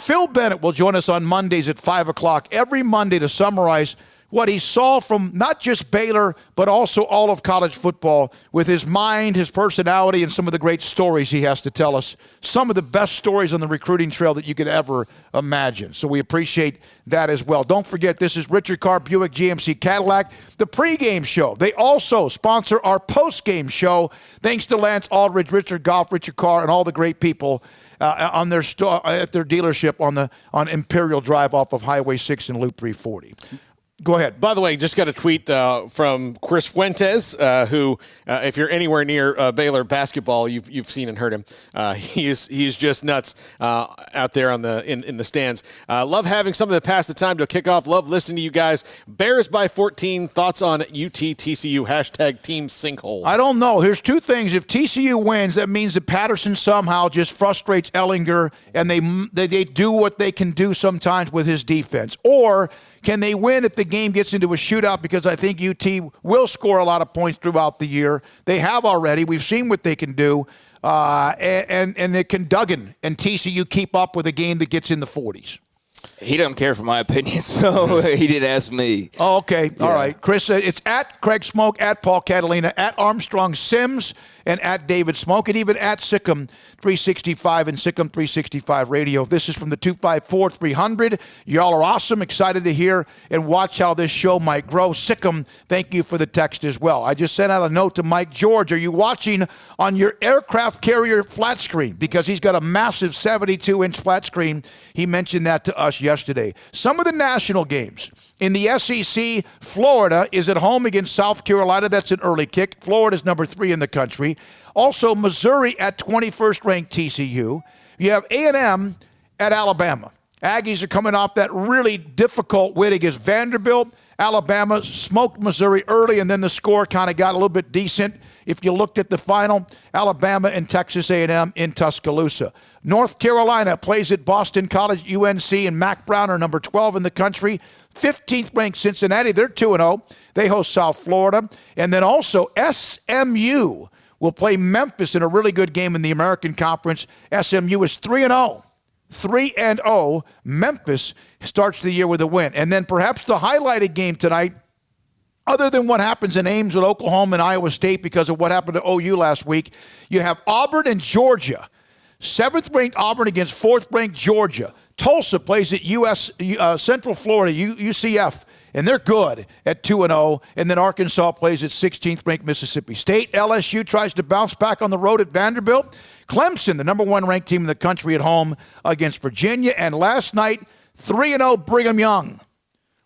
Phil Bennett will join us on Mondays at 5 o'clock every Monday to summarize what he saw from not just Baylor, but also all of college football with his mind, his personality, and some of the great stories he has to tell us. Some of the best stories on the recruiting trail that you could ever imagine. So we appreciate that as well. Don't forget, this is Richard Carr, Buick GMC Cadillac, the pregame show. They also sponsor our postgame show. Thanks to Lance Aldridge, Richard Goff, Richard Carr, and all the great people on their at their dealership on Imperial Drive off of Highway 6 and Loop 340. Go ahead. By the way, just got a tweet from Chris Fuentes, who, if you're anywhere near Baylor basketball, you've seen and heard him. He's just nuts out there in the stands. Love having something to pass the time to kick off. Love listening to you guys. Bears by 14. Thoughts on UT-TCU # team sinkhole? I don't know. Here's two things. If TCU wins, that means that Patterson somehow just frustrates Ellinger, and they do what they can do sometimes with his defense. Or can they win if the game gets into a shootout? Because I think UT will score a lot of points throughout the year. They have already. We've seen what they can do. And can Duggan and TCU keep up with a game that gets in the 40s? He doesn't care for my opinion, so he didn't ask me. Oh, okay. Yeah. All right. Chris, it's at Craig Smoke, at Paul Catalina, at Armstrong Sims, and at David Smoke, and even at Sikkim 365 and Sikkim 365 Radio. This is from the 254-300. Y'all are awesome. Excited to hear and watch how this show might grow. Sikkim, thank you for the text as well. I just sent out a note to Mike George. Are you watching on your aircraft carrier flat screen? Because he's got a massive 72-inch flat screen. He mentioned that to us yesterday. Some of the national games. In the SEC, Florida is at home against South Carolina. That's an early kick. Florida's number 3 in the country. Also, Missouri at 21st ranked TCU. You have A&M at Alabama. Aggies are coming off that really difficult win against Vanderbilt. Alabama smoked Missouri early, and then the score kind of got a little bit decent. If you looked at the final, Alabama and Texas A&M in Tuscaloosa. North Carolina plays at Boston College. UNC and Mac Brown are number 12 in the country. 15th ranked Cincinnati, they're 2-0. They host South Florida. And then also SMU will play Memphis in a really good game in the American Conference. SMU is 3-0. 3-0. Memphis starts the year with a win. And then perhaps the highlighted game tonight, other than what happens in Ames with Oklahoma and Iowa State because of what happened to OU last week, you have Auburn and Georgia. 7th-ranked Auburn against 4th-ranked Georgia. Tulsa plays at Central Florida, UCF, and they're good at 2-0. And then Arkansas plays at 16th-ranked Mississippi State. LSU tries to bounce back on the road at Vanderbilt. Clemson, the number 1 ranked team in the country, at home against Virginia. And last night, 3-0 Brigham Young.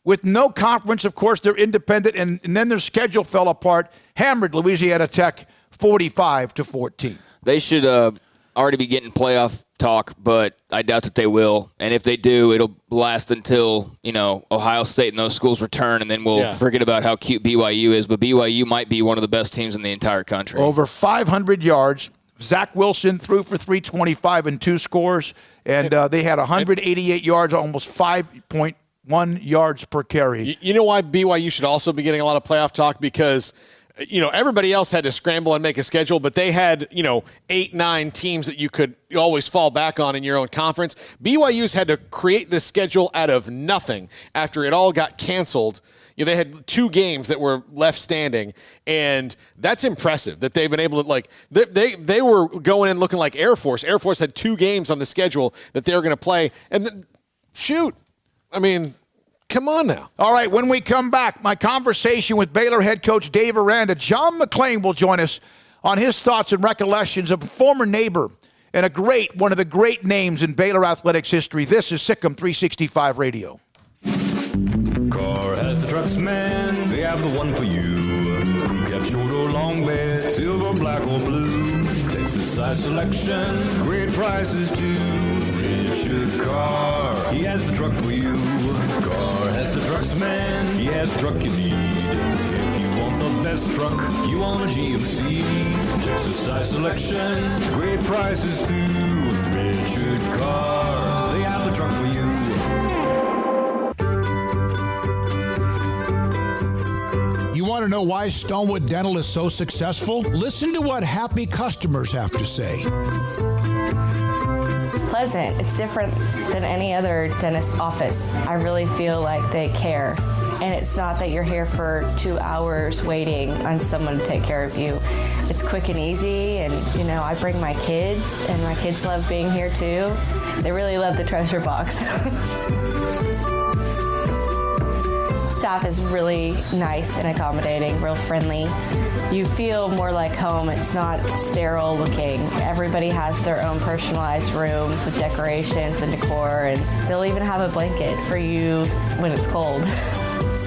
With no conference, of course, they're independent, and then their schedule fell apart. Hammered Louisiana Tech 45-14. They should already be getting playoff talk, but I doubt that they will. And if they do, it'll last until, Ohio State and those schools return, and then we'll forget about how cute BYU is. But BYU might be one of the best teams in the entire country. Over 500 yards. Zach Wilson threw for 325 and 2 scores, and they had 188 yards, almost 5.1 yards per carry. You know why BYU should also be getting a lot of playoff talk? Because everybody else had to scramble and make a schedule, but they had, 8-9 teams that you could always fall back on in your own conference. BYU's had to create this schedule out of nothing after it all got canceled. They had 2 games that were left standing, and that's impressive that they've been able to, they were going in looking like Air Force. Air Force had 2 games on the schedule that they were going to play, and come on now. All right, when we come back, my conversation with Baylor head coach Dave Aranda. John McClain will join us on his thoughts and recollections of a former neighbor and one of the great names in Baylor athletics history. This is Sikkim 365 Radio. Car has the trucks, man. They have the one for you. Crew cab, short or long bed, silver, black or blue. Texas size selection, great prices too. Richard Carr, he has the truck for you. Carr has the trucks, man. He has the truck you need. If you want the best truck, you want a GMC. Texas size selection, great prices too. Richard Carr, they have the truck for you. You want to know why Stonewood Dental is so successful? Listen to what happy customers have to say. It's pleasant. It's different than any other dentist office. I really feel like they care. And it's not that you're here for 2 hours waiting on someone to take care of you. It's quick and easy, and I bring my kids, and my kids love being here too. They really love the treasure box. Staff is really nice and accommodating, real friendly. You feel more like home. It's not sterile looking. Everybody has their own personalized rooms with decorations and decor, and they'll even have a blanket for you when it's cold.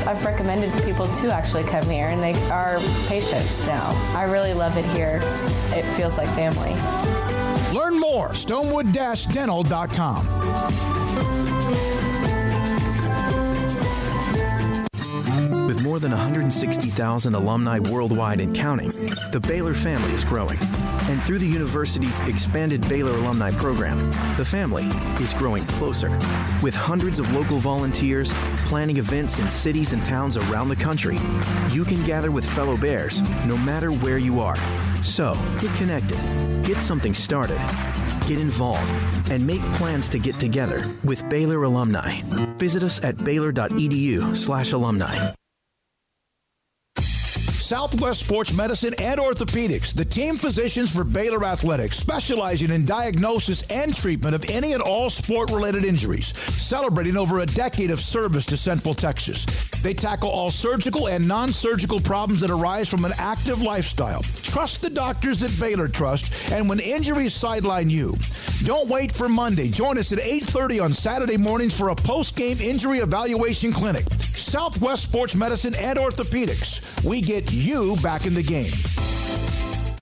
I've recommended people to actually come here, and they are patients now. I really love it here. It feels like family. Learn more, stonewood-dental.com. With more than 160,000 alumni worldwide and counting, the Baylor family is growing. And through the university's expanded Baylor alumni program, the family is growing closer. With hundreds of local volunteers planning events in cities and towns around the country, you can gather with fellow Bears no matter where you are. So, get connected, get something started, get involved, and make plans to get together with Baylor alumni. Visit us at baylor.edu/alumni. Southwest Sports Medicine and Orthopedics, the team physicians for Baylor Athletics, specializing in diagnosis and treatment of any and all sport-related injuries, celebrating over a decade of service to Central Texas. They tackle all surgical and non-surgical problems that arise from an active lifestyle. Trust the doctors that Baylor trusts, and when injuries sideline you, don't wait for Monday. Join us at 8:30 on Saturday mornings for a post-game injury evaluation clinic. Southwest Sports Medicine and Orthopedics. We get you back in the game.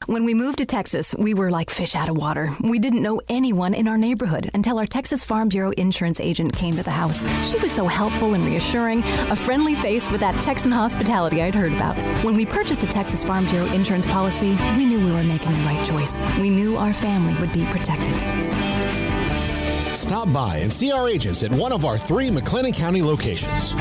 When we moved to Texas, we were like fish out of water. We didn't know anyone in our neighborhood until our Texas Farm Bureau insurance agent came to the house. She was so helpful and reassuring, a friendly face with that Texan hospitality I'd heard about. When we purchased a Texas Farm Bureau insurance policy, we knew we were making the right choice. We knew our family would be protected. Stop by and see our agents at one of our 3 McLennan County locations.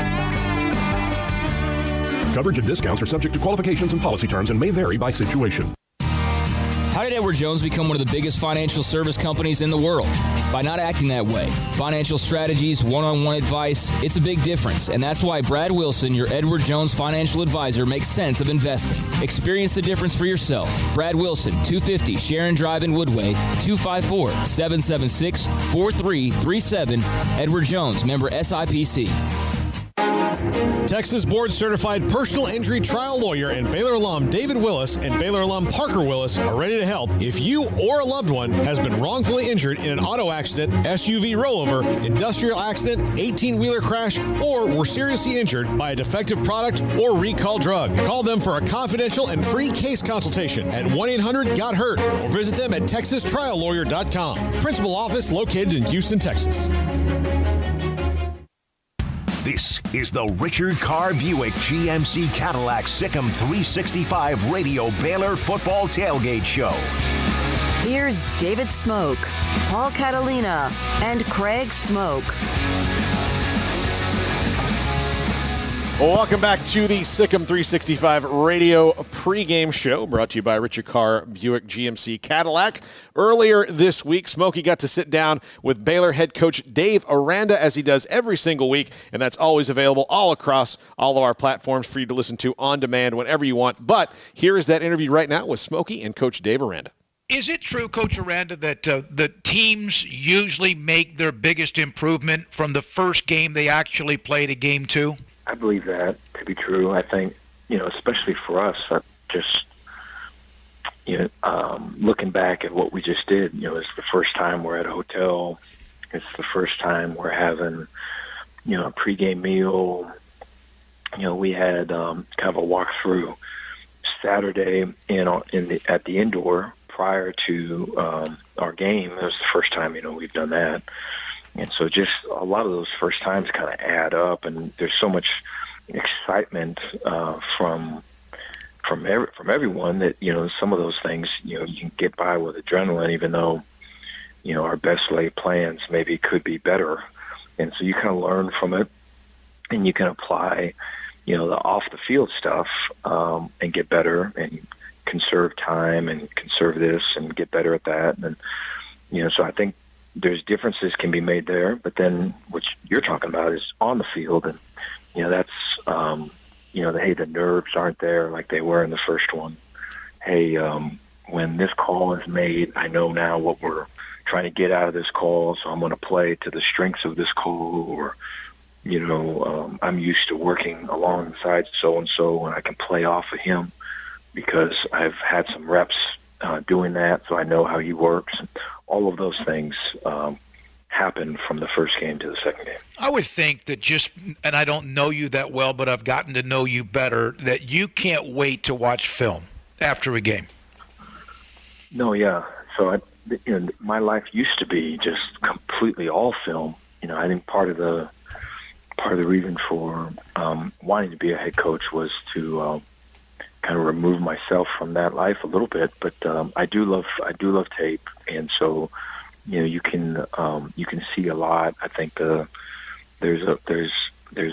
Coverage and discounts are subject to qualifications and policy terms and may vary by situation. How did Edward Jones become one of the biggest financial service companies in the world? By not acting that way. Financial strategies, one-on-one advice, it's a big difference. And that's why Brad Wilson, your Edward Jones financial advisor, makes sense of investing. Experience the difference for yourself. Brad Wilson, 250 Sharon Drive in Woodway, 254-776-4337. Edward Jones, member SIPC. Texas Board Certified Personal Injury Trial Lawyer and Baylor alum David Willis and Baylor alum Parker Willis are ready to help if you or a loved one has been wrongfully injured in an auto accident, SUV rollover, industrial accident, 18-wheeler crash, or were seriously injured by a defective product or recalled drug. Call them for a confidential and free case consultation at 1-800-GOT-HURT or visit them at texastriallawyer.com. Principal office located in Houston, Texas. This is the Richard Carr Buick GMC Cadillac Sikkim 365 Radio Baylor Football Tailgate Show. Here's David Smoke, Paul Catalina, and Craig Smoke. Well, welcome back to the Sikkim 365 Radio pregame show, brought to you by Richard Carr Buick GMC Cadillac. Earlier this week, Smokey got to sit down with Baylor head coach Dave Aranda, as he does every single week, and that's always available all across all of our platforms for you to listen to on demand whenever you want. But here is that interview right now with Smokey and Coach Dave Aranda. Is it true, Coach Aranda, that the teams usually make their biggest improvement from the first game they actually play to game 2? I believe that to be true. I think, especially for us, looking back at what we just did, it's the first time we're at a hotel. It's the first time we're having, a pregame meal. We had kind of a walkthrough Saturday at the indoor prior to our game. It was the first time, we've done that. And so just a lot of those first times kind of add up, and there's so much excitement from everyone that, some of those things, you can get by with adrenaline, even though, our best laid plans maybe could be better. And so you kind of learn from it, and you can apply, the off-the-field stuff and get better and conserve time and conserve this and get better at that. And, so I think, there's differences can be made there, but then what you're talking about is on the field, and that's hey, the nerves aren't there like they were in the first one. Hey, when this call is made, I know now what we're trying to get out of this call, so I'm going to play to the strengths of this call, or I'm used to working alongside so-and-so, and I can play off of him because I've had some reps doing that, so I know how he works. All of those things happen from the first game to the second game. I would think that and I don't know you that well, but I've gotten to know you better, that you can't wait to watch film after a game. No, yeah. So my life used to be just completely all film. I think part of the reason for wanting to be a head coach was to kind of remove myself from that life a little bit. But I do love tape, and so you can see a lot. I think there's a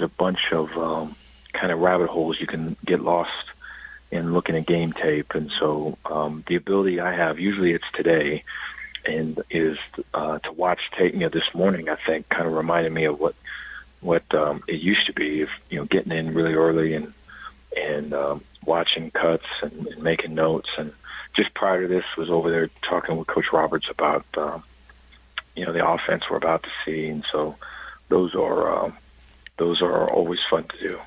bunch of kind of rabbit holes you can get lost in looking at game tape, and so the ability I have, usually it's today, and is to watch tape. This morning I think kind of reminded me of what it used to be, getting in really early and watching cuts and making notes. And just prior to this, was over there talking with Coach Roberts about the offense we're about to see, and so those are always fun to do.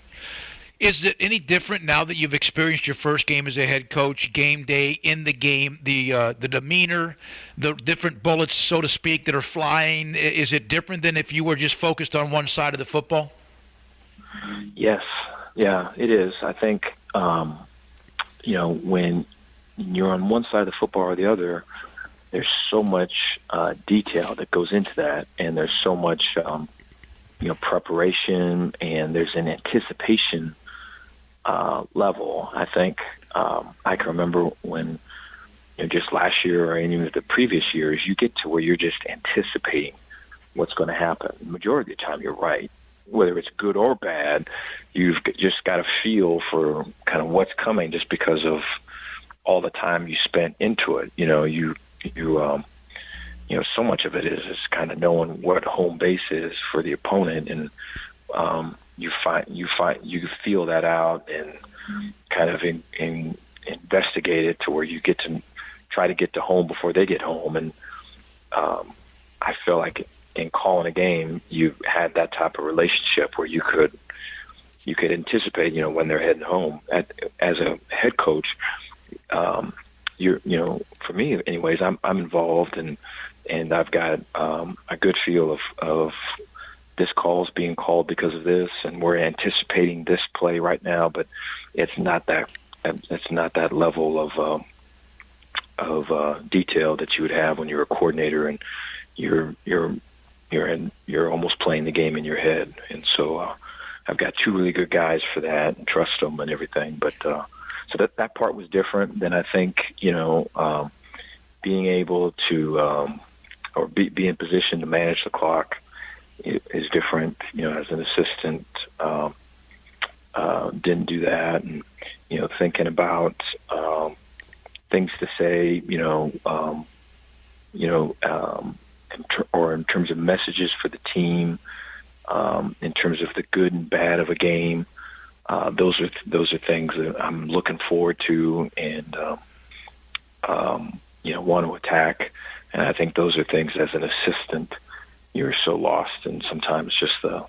Is it any different now that you've experienced your first game as a head coach, game day, in the game, the demeanor, the different bullets, so to speak, that are flying? Is it different than if you were just focused on one side of the football? Yes. Yeah, it is. I think, when you're on one side of the football or the other, there's so much detail that goes into that, and there's so much, preparation, and there's an anticipation level. I think I can remember when, just last year or any of the previous years, you get to where you're just anticipating what's going to happen. The majority of the time, you're right. Whether it's good or bad, you've just got a feel for kind of what's coming just because of all the time you spent into it. So much of it is kind of knowing what home base is for the opponent, and you feel that out and kind of investigate it to where you get to try to get to home before they get home. And I feel like in calling a game, you had that type of relationship where you could anticipate, when they're heading home. As a head coach, for me, anyways, I'm involved, and I've got a good feel of this call's being called because of this, and we're anticipating this play right now, but it's not that level of detail that you would have when you're a coordinator and you're almost playing the game in your head. And so I've got two really good guys for that, and trust them and everything. But so that part was different. Then I think being able to or be in position to manage the clock is different. As an assistant, didn't do that, and thinking about things to say, or in terms of messages for the team, in terms of the good and bad of a game. Those are things that I'm looking forward to and want to attack. And I think those are things as an assistant you're so lost in sometimes just the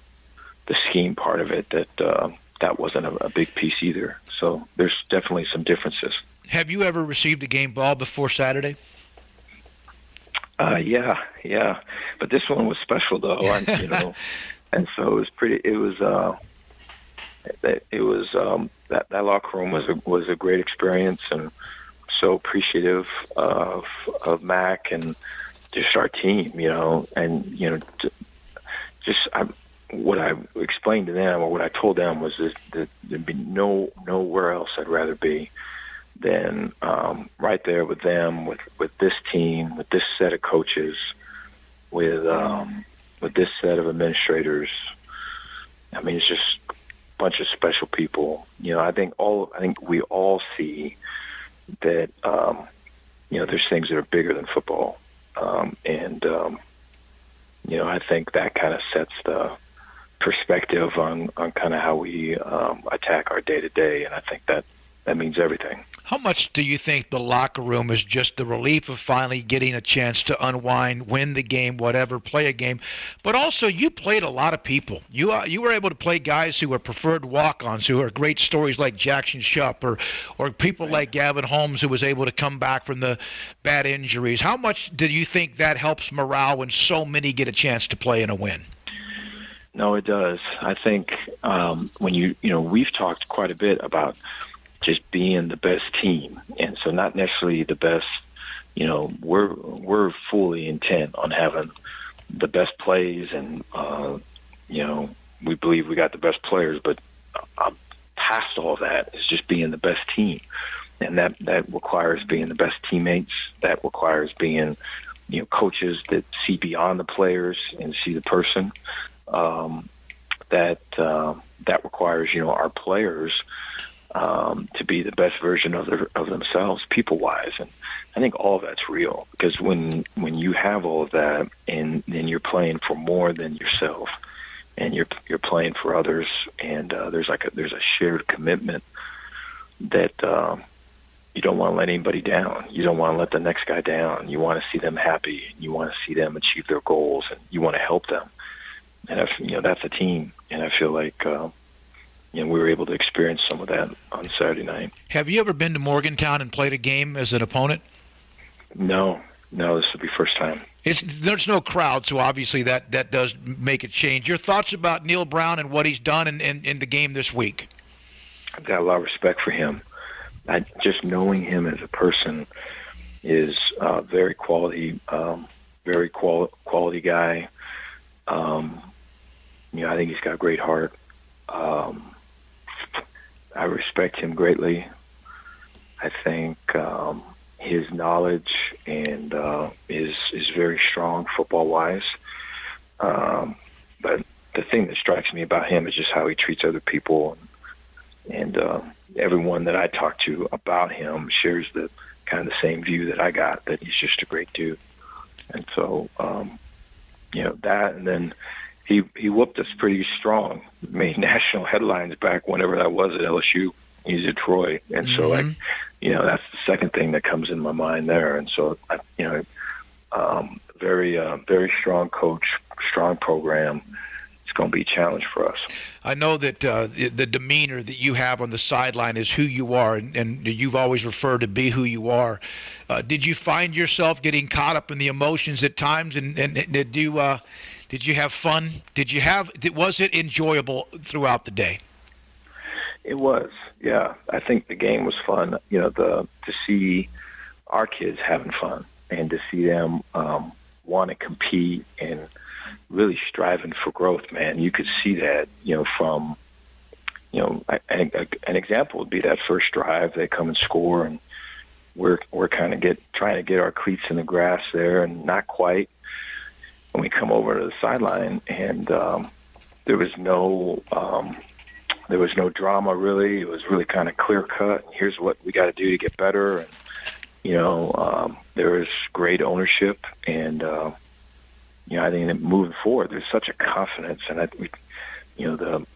scheme part of it that wasn't a big piece either. So there's definitely some differences. Have you ever received a game ball before Saturday? Yeah. But this one was special though, and so it was pretty. It was that locker room was a great experience, and so appreciative of Mac and just our team, and what I explained to them, or what I told them, was that there'd be nowhere else I'd rather be than right there with them, with this team, with this set of coaches, with this set of administrators. I mean, it's just a bunch of special people. I think we all see that there's things that are bigger than football, and I think that kind of sets the perspective on kind of how we attack our day-to-day, and I think that means everything. How much do you think the locker room is just the relief of finally getting a chance to unwind, win the game, whatever, play a game? But also, you played a lot of people. You were able to play guys who were preferred walk-ons, who are great stories like Jackson Shupp, or people like Gavin Holmes, who was able to come back from the bad injuries. How much do you think that helps morale when so many get a chance to play and a win? No, it does. I think when we've talked quite a bit about just being the best team, and so not necessarily the best. We're fully intent on having the best plays, and we believe we got the best players. But past all that is just being the best team, and that requires being the best teammates. That requires being coaches that see beyond the players and see the person. That requires our players to be the best version of themselves, people-wise, and I think all of that's real, because when you have all of that, and then you're playing for more than yourself, and you're playing for others, and there's a shared commitment that you don't want to let anybody down. You don't want to let the next guy down. You want to see them happy. You want to see them achieve their goals, and you want to help them. And that's a team, and I feel like we were able to experience some of that on Saturday night. Have you ever been to Morgantown and played a game as an opponent? No, this will be first time. There's no crowd, so obviously that does make it change. Your thoughts about Neil Brown and what he's done in the game this week? I've got a lot of respect for him. Just knowing him as a person is very quality guy. I think he's got a great heart. I respect him greatly. I think his knowledge and is very strong football-wise. But the thing that strikes me about him is just how he treats other people, and everyone that I talk to about him shares the kind of the same view that I got, that he's just a great dude. And so, that, and then he whooped us pretty strong, made national headlines back whenever that was at LSU. He's at Troy, and so that's the second thing that comes in my mind there. And so, very strong coach, strong program. It's going to be a challenge for us. I know that the demeanor that you have on the sideline is who you are, and you've always referred to be who you are. Did you find yourself getting caught up in the emotions at times, and did you have fun? Was it enjoyable throughout the day? It was, yeah. I think the game was fun. To see our kids having fun, and to see them want to compete and really striving for growth, man. You could see that, from, an example would be that first drive. They come and score, and we're kind of trying to get our cleats in the grass there, and not quite. And we come over to the sideline, and there was no drama really. It was really kind of clear cut. Here's what we got to do to get better, and there was great ownership, and I think that moving forward, there's such a confidence, and the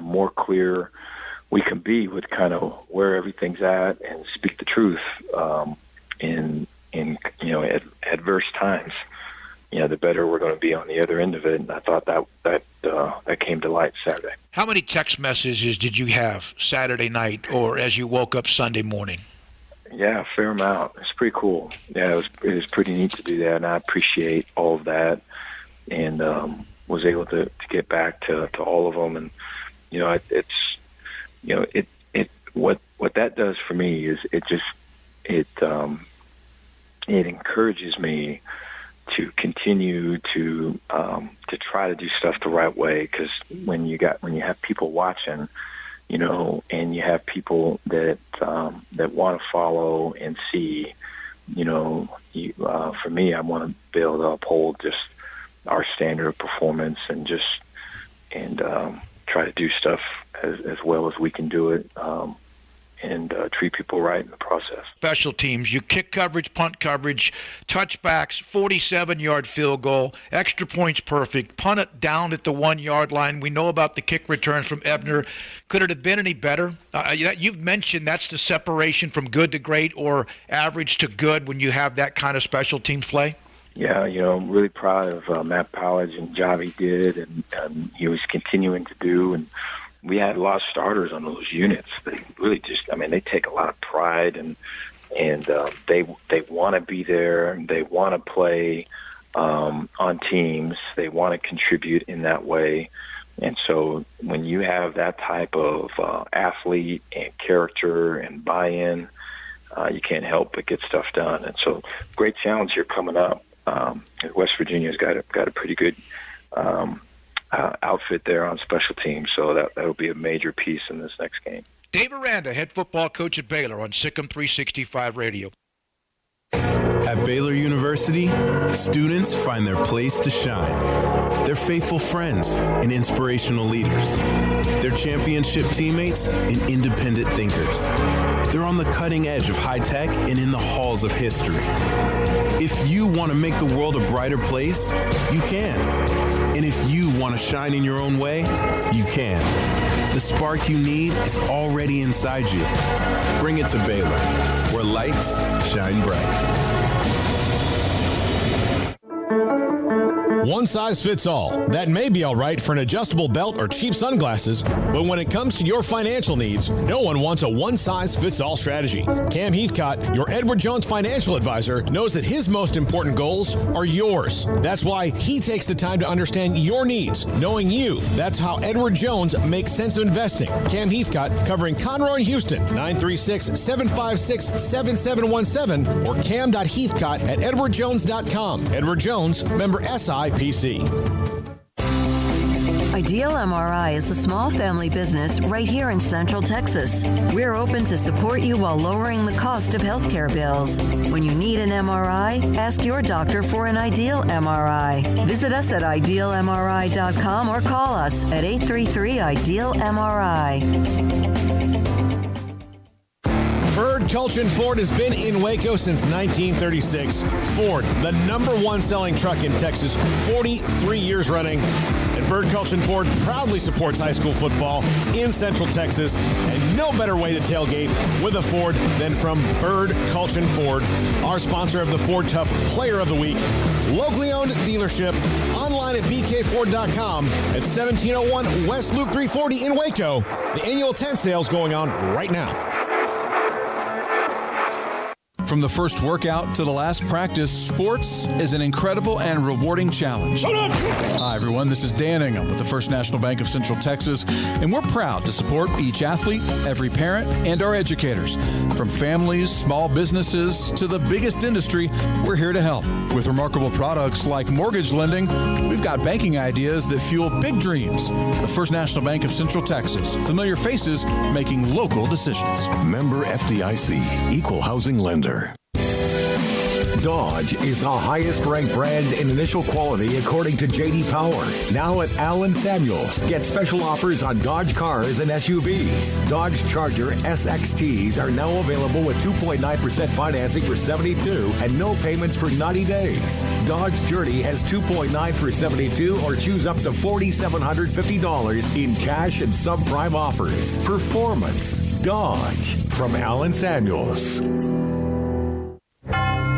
more clear we can be with kind of where everything's at and speak the truth in adverse times, the better we're going to be on the other end of it. And I thought that came to light Saturday. How many text messages did you have Saturday night, or as you woke up Sunday morning? Yeah, a fair amount. It's pretty cool. Yeah, it was pretty neat to do that, and I appreciate all of that, and was able to get back to all of them. And what that does for me is it encourages me to continue to try to do stuff the right way, because when you have people watching, and you have people that want to follow and see, for me, I want to be able to uphold just our standard of performance and try to do stuff as well as we can do it, treat people right in the process. Special teams, you kick coverage, punt coverage, touchbacks, 47-yard field goal, extra points perfect, punt it down at the 1-yard line. We know about the kick returns from Ebner. Could it have been any better? You've mentioned that's the separation from good to great or average to good when you have that kind of special teams play. Yeah, I'm really proud of Matt Powledge and Javi did, and he was continuing to do. And we had a lot of starters on those units. They really they take a lot of pride, and they want to be there, and they want to play on teams. They want to contribute in that way. And so when you have that type of athlete and character and buy-in, you can't help but get stuff done. And so great challenge here coming up. West Virginia's got a pretty good outfit there on special teams, so that'll be a major piece in this next game. Dave Aranda, head football coach at Baylor on Sikkim 365 Radio. At Baylor University, students find their place to shine. They're faithful friends and inspirational leaders. They're championship teammates and independent thinkers. They're on the cutting edge of high tech and in the halls of history. If you want to make the world a brighter place, you can. And if you want to shine in your own way, you can. The spark you need is already inside you. Bring it to Baylor, where lights shine bright. One size fits all. That may be all right for an adjustable belt or cheap sunglasses, but when it comes to your financial needs, no one wants a one-size-fits-all strategy. Cam Heathcott, your Edward Jones financial advisor, knows that his most important goals are yours. That's why he takes the time to understand your needs, knowing you. That's how Edward Jones makes sense of investing. Cam Heathcott, covering Conroe and Houston, 936-756-7717 or cam.heathcott@edwardjones.com. Edward Jones, member SIPC. Ideal MRI is a small family business right here in Central Texas. We're open to support you while lowering the cost of healthcare bills. When you need an MRI, ask your doctor for an Ideal MRI. Visit us at idealmri.com or call us at 833-IDEAL-MRI. Bird Culchin Ford has been in Waco since 1936. Ford, the #1 selling truck in Texas, 43 years running. And Bird Culchin Ford proudly supports high school football in Central Texas. And no better way to tailgate with a Ford than from Bird Culchin Ford, our sponsor of the Ford Tough Player of the Week. Locally owned dealership, online at bkford.com at 1701 West Loop 340 in Waco. The annual tent sale's going on right now. From the first workout to the last practice, sports is an incredible and rewarding challenge. Hi, everyone. This is Dan Ingham with the First National Bank of Central Texas, and we're proud to support each athlete, every parent, and our educators. From families, small businesses, to the biggest industry, we're here to help. With remarkable products like mortgage lending, we've got banking ideas that fuel big dreams. The First National Bank of Central Texas. Familiar faces making local decisions. Member FDIC, Equal Housing Lender. Dodge is the highest-ranked brand in initial quality according to J.D. Power. Now at Allen Samuels, get special offers on Dodge cars and SUVs. Dodge Charger SXTs are now available with 2.9% financing for 72 and no payments for 90 days. Dodge Journey has 2.9 for 72 or choose up to $4,750 in cash and subprime offers. Performance. Dodge from Allen Samuels.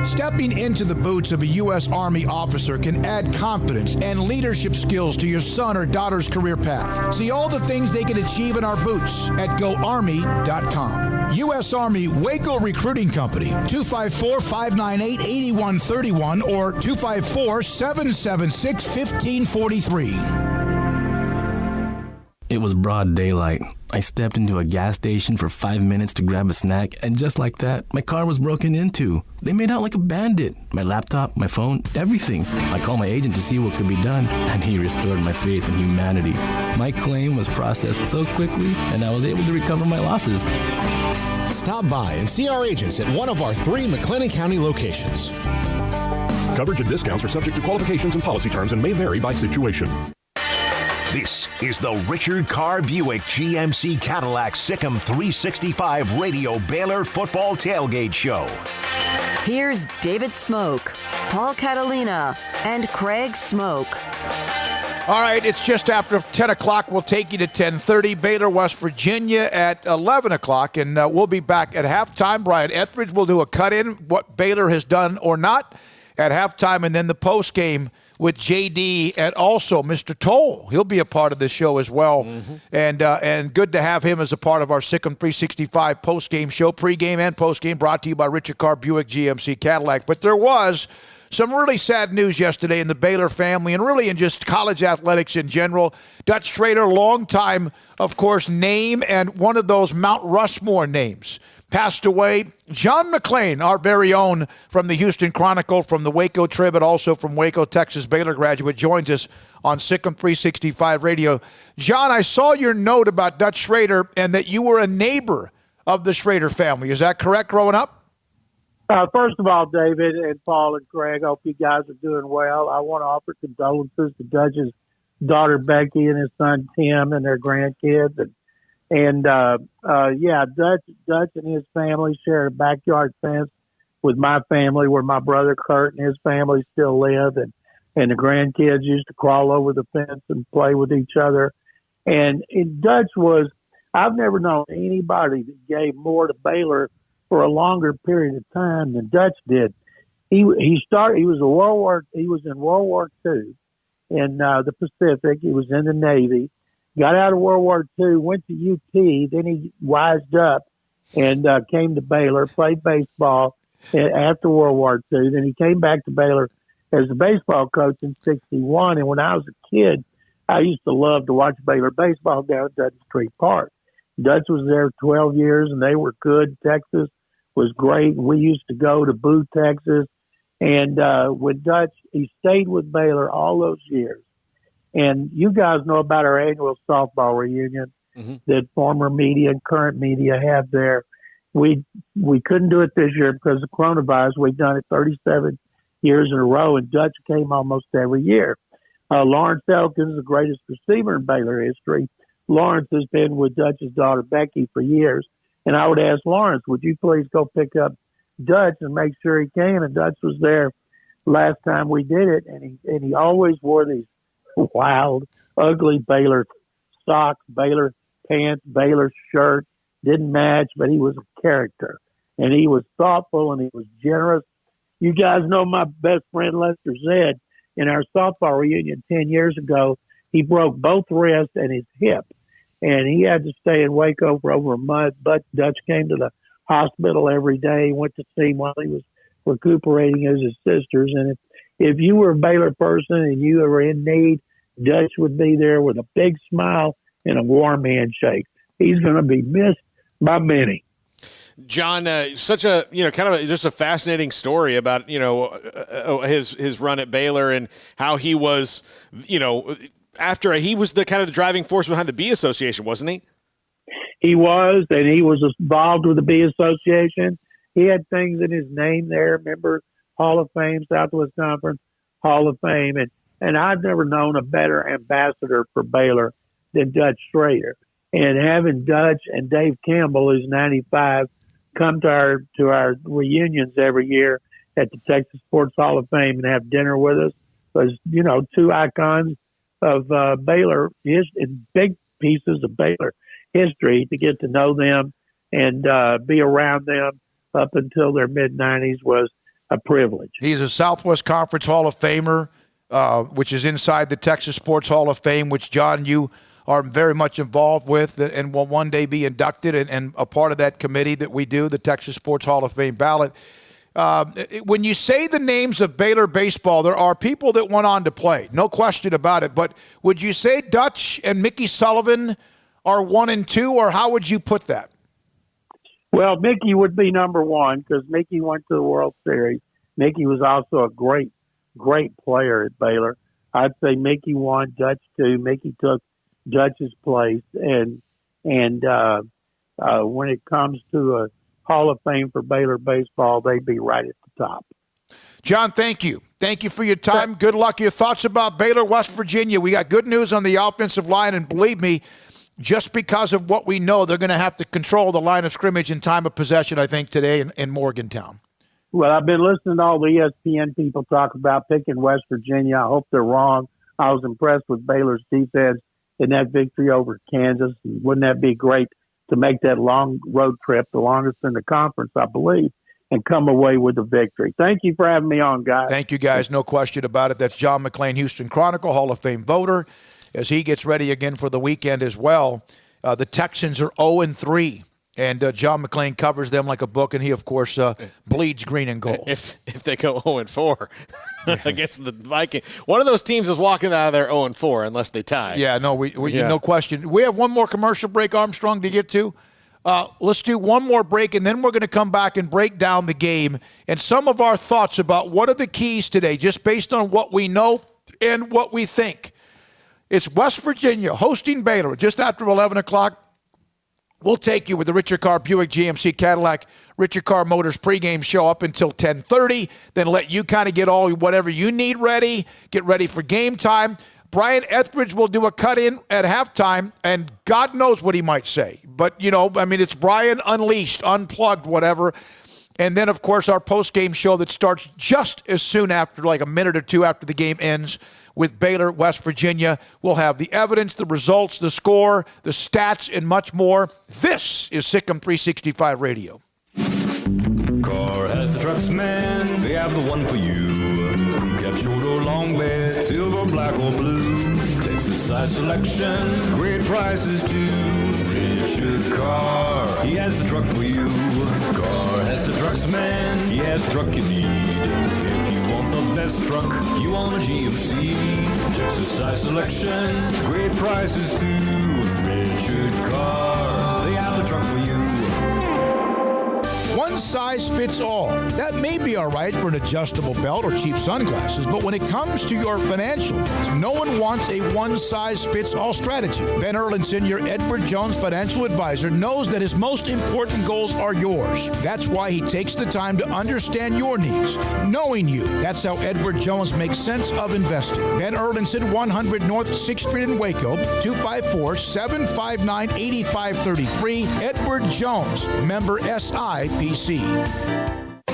Stepping into the boots of a U.S. Army officer can add confidence and leadership skills to your son or daughter's career path. See all the things they can achieve in our boots at GoArmy.com. U.S. Army Waco Recruiting Company, 254-598-8131 or 254-776-1543. It was broad daylight. I stepped into a gas station for 5 minutes to grab a snack, and just like that, my car was broken into. They made out like a bandit. My laptop, my phone, everything. I called my agent to see what could be done, and he restored my faith in humanity. My claim was processed so quickly, and I was able to recover my losses. Stop by and see our agents at one of our 3 McLennan County locations. Coverage and discounts are subject to qualifications and policy terms and may vary by situation. This is the Richard Carr Buick GMC Cadillac Sikkim 365 Radio Baylor Football Tailgate Show. Here's David Smoke, Paul Catalina, and Craig Smoke. All right, it's just after 10 o'clock. We'll take you to 10:30. Baylor, West Virginia at 11 o'clock, and we'll be back at halftime. Brian Etheridge will do a cut-in, what Baylor has done or not at halftime, and then the post-game with JD and also Mr. Toll. He'll be a part of this show as well. And good to have him as a part of our Sikkim 365 post-game show, pre-game and post-game, brought to you by Richard Carr Buick GMC Cadillac. But there was some really sad news yesterday in the Baylor family and really in just college athletics in general. Dutch Schrader, longtime, of course, name and one of those Mount Rushmore names, passed away. John McClain, our very own from the Houston Chronicle, from the Waco Trib, and also from Waco, Texas, Baylor graduate, joins us on Sikkim 365 Radio. John, I saw your note about Dutch Schrader and that you were a neighbor of the Schrader family. Is that correct growing up? First of all, David and Paul and Craig, I hope you guys are doing well. I want to offer condolences to Dutch's daughter Becky and his son Tim and their grandkids. Dutch and his family shared a backyard fence with my family where my brother Kurt and his family still live. And the grandkids used to crawl over the fence and play with each other. And Dutch was, I've never known anybody that gave more to Baylor for a longer period of time than Dutch did. He was in World War II in the Pacific. He was in the Navy. Got out of World War II, went to UT, then he wised up and came to Baylor, played baseball after World War II. Then he came back to Baylor as a baseball coach in '61. And when I was a kid, I used to love to watch Baylor baseball down at Dutton Street Park. Dutch was there 12 years, and they were good. Texas was great. We used to go to Boo, Texas. And with Dutch, he stayed with Baylor all those years. And you guys know about our annual softball reunion that former media and current media have there. We couldn't do it this year because of coronavirus. We've done it 37 years in a row, and Dutch came almost every year. Lawrence Elkins is the greatest receiver in Baylor history. Lawrence has been with Dutch's daughter Becky for years. And I would ask Lawrence, would you please go pick up Dutch and make sure he came? And Dutch was there last time we did it, and he always wore these wild, ugly Baylor socks, Baylor pants, Baylor shirt. Didn't match, but he was a character. And he was thoughtful, and he was generous. You guys know my best friend Lester Zed. In our softball reunion 10 years ago, he broke both wrists and his hip. And he had to stay in Waco for over a month. But Dutch came to the hospital every day, went to see him while he was recuperating as his sisters. And if you were a Baylor person and you were in need, Dutch would be there with a big smile and a warm handshake. He's going to be missed by many. John, such a kind of just a fascinating story about his run at Baylor and how he was after he was the kind of the driving force behind the Bee Association, wasn't he? He was, and he was involved with the Bee Association. He had things in his name there. Remember, Hall of Fame, Southwest Conference Hall of Fame, and I've never known a better ambassador for Baylor than Dutch Schrader. And having Dutch and Dave Campbell, who's 95, come to our reunions every year at the Texas Sports Hall of Fame and have dinner with us was, two icons of Baylor, big pieces of Baylor history, to get to know them and be around them up until their mid-90s was a privilege. He's a Southwest Conference Hall of Famer, which is inside the Texas Sports Hall of Fame, which, John, you are very much involved with and will one day be inducted and a part of that committee that we do, the Texas Sports Hall of Fame ballot. When you say the names of Baylor baseball, there are people that went on to play, no question about it. But would you say Dutch and Mickey Sullivan are 1 and 2, or how would you put that? Well, Mickey would be number one because Mickey went to the World Series. Mickey was also a great, great player at Baylor. I'd say Mickey 1, Dutch 2. Mickey took Dutch's place, and when it comes to a Hall of Fame for Baylor baseball, they'd be right at the top. John, thank you. thank you for your time. Good luck. Your thoughts about Baylor, West Virginia. We got good news on the offensive line, and believe me, just because of what we know, they're going to have to control the line of scrimmage and time of possession, I think, today in Morgantown. Well, I've been listening to all the ESPN people talk about picking West Virginia. I hope they're wrong. I was impressed with Baylor's defense in that victory over Kansas. Wouldn't that be great to make that long road trip, the longest in the conference, I believe, and come away with the victory? Thank you for having me on, guys. Thank you, guys. No question about it. That's John McClain, Houston Chronicle, Hall of Fame voter, as he gets ready again for the weekend as well. The Texans are 0-3. And John McClain covers them like a book, and he, of course, bleeds green and gold. If they go 0-4 against the Vikings, one of those teams is walking out of there 0-4 unless they tie. Yeah, no, no question. We have one more commercial break, Armstrong, to get to. Let's do one more break, and then we're going to come back and break down the game and some of our thoughts about what are the keys today, just based on what we know and what we think. It's West Virginia hosting Baylor just after 11 o'clock. We'll take you with the Richard Carr Buick GMC Cadillac Richard Carr Motors pregame show up until 10:30, then let you kind of get all whatever you need ready, get ready for game time. Brian Etheridge will do a cut-in at halftime, and God knows what he might say. But, it's Brian Unleashed, Unplugged, whatever. And then, of course, our post-game show that starts just as soon after, like a minute or two after the game ends, with Baylor, West Virginia. We'll have the evidence, the results, the score, the stats, and much more. This is Sikkim 365 Radio. Carr has the trucks, man. They have the one for you. Crew cab, short or long bed, silver, black or blue. Texas size selection, great prices too. Richard Carr, he has the truck for you. Carr has the trucks, man. He has the truck you need. If you want the best truck, you want a GMC. Texas size selection, great prices too. Richard Carr, they have the truck for you. One size fits all. That may be all right for an adjustable belt or cheap sunglasses, but when it comes to your financial needs, no one wants a one-size-fits-all strategy. Ben Erlinson, your Edward Jones financial advisor, knows that his most important goals are yours. That's why he takes the time to understand your needs, knowing you. That's how Edward Jones makes sense of investing. Ben Erlinson, 100 North 6th Street in Waco, 254-759-8533. Edward Jones, member SIPC.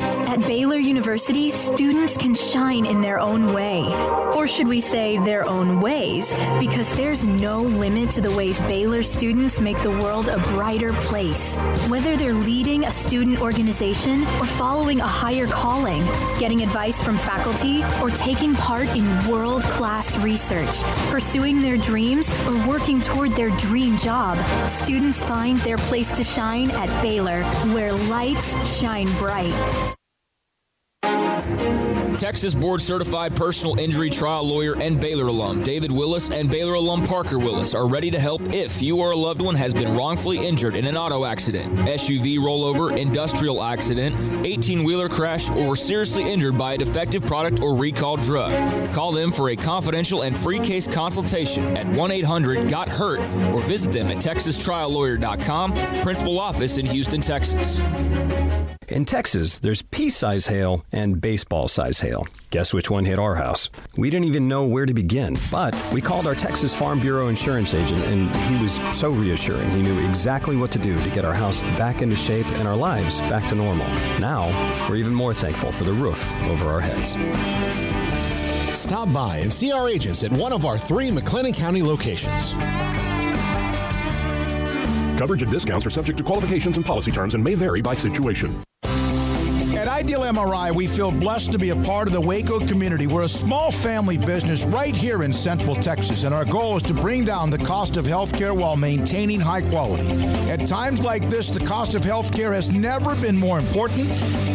At Baylor University, students can shine in their own way. Or should we say their own ways? Because there's no limit to the ways Baylor students make the world a brighter place. Whether they're leading a student organization or following a higher calling, getting advice from faculty, or taking part in world-class research, pursuing their dreams, or working toward their dream job, students find their place to shine at Baylor, where lights shine bright. Texas board-certified personal injury trial lawyer and Baylor alum David Willis and Baylor alum Parker Willis are ready to help if you or a loved one has been wrongfully injured in an auto accident, SUV rollover, industrial accident, 18-wheeler crash, or were seriously injured by a defective product or recalled drug. Call them for a confidential and free case consultation at 1-800-GOT-HURT or visit them at texastriallawyer.com, principal office in Houston, Texas. In Texas, there's pea-size hail and baseball-size hail. Guess which one hit our house? We didn't even know where to begin, but we called our Texas Farm Bureau insurance agent, and he was so reassuring. He knew exactly what to do to get our house back into shape and our lives back to normal. Now, we're even more thankful for the roof over our heads. Stop by and see our agents at one of our 3 McLennan County locations. Coverage and discounts are subject to qualifications and policy terms and may vary by situation. At Ideal MRI, we feel blessed to be a part of the Waco community. We're a small family business right here in Central Texas, and our goal is to bring down the cost of healthcare while maintaining high quality. At times like this, the cost of healthcare has never been more important,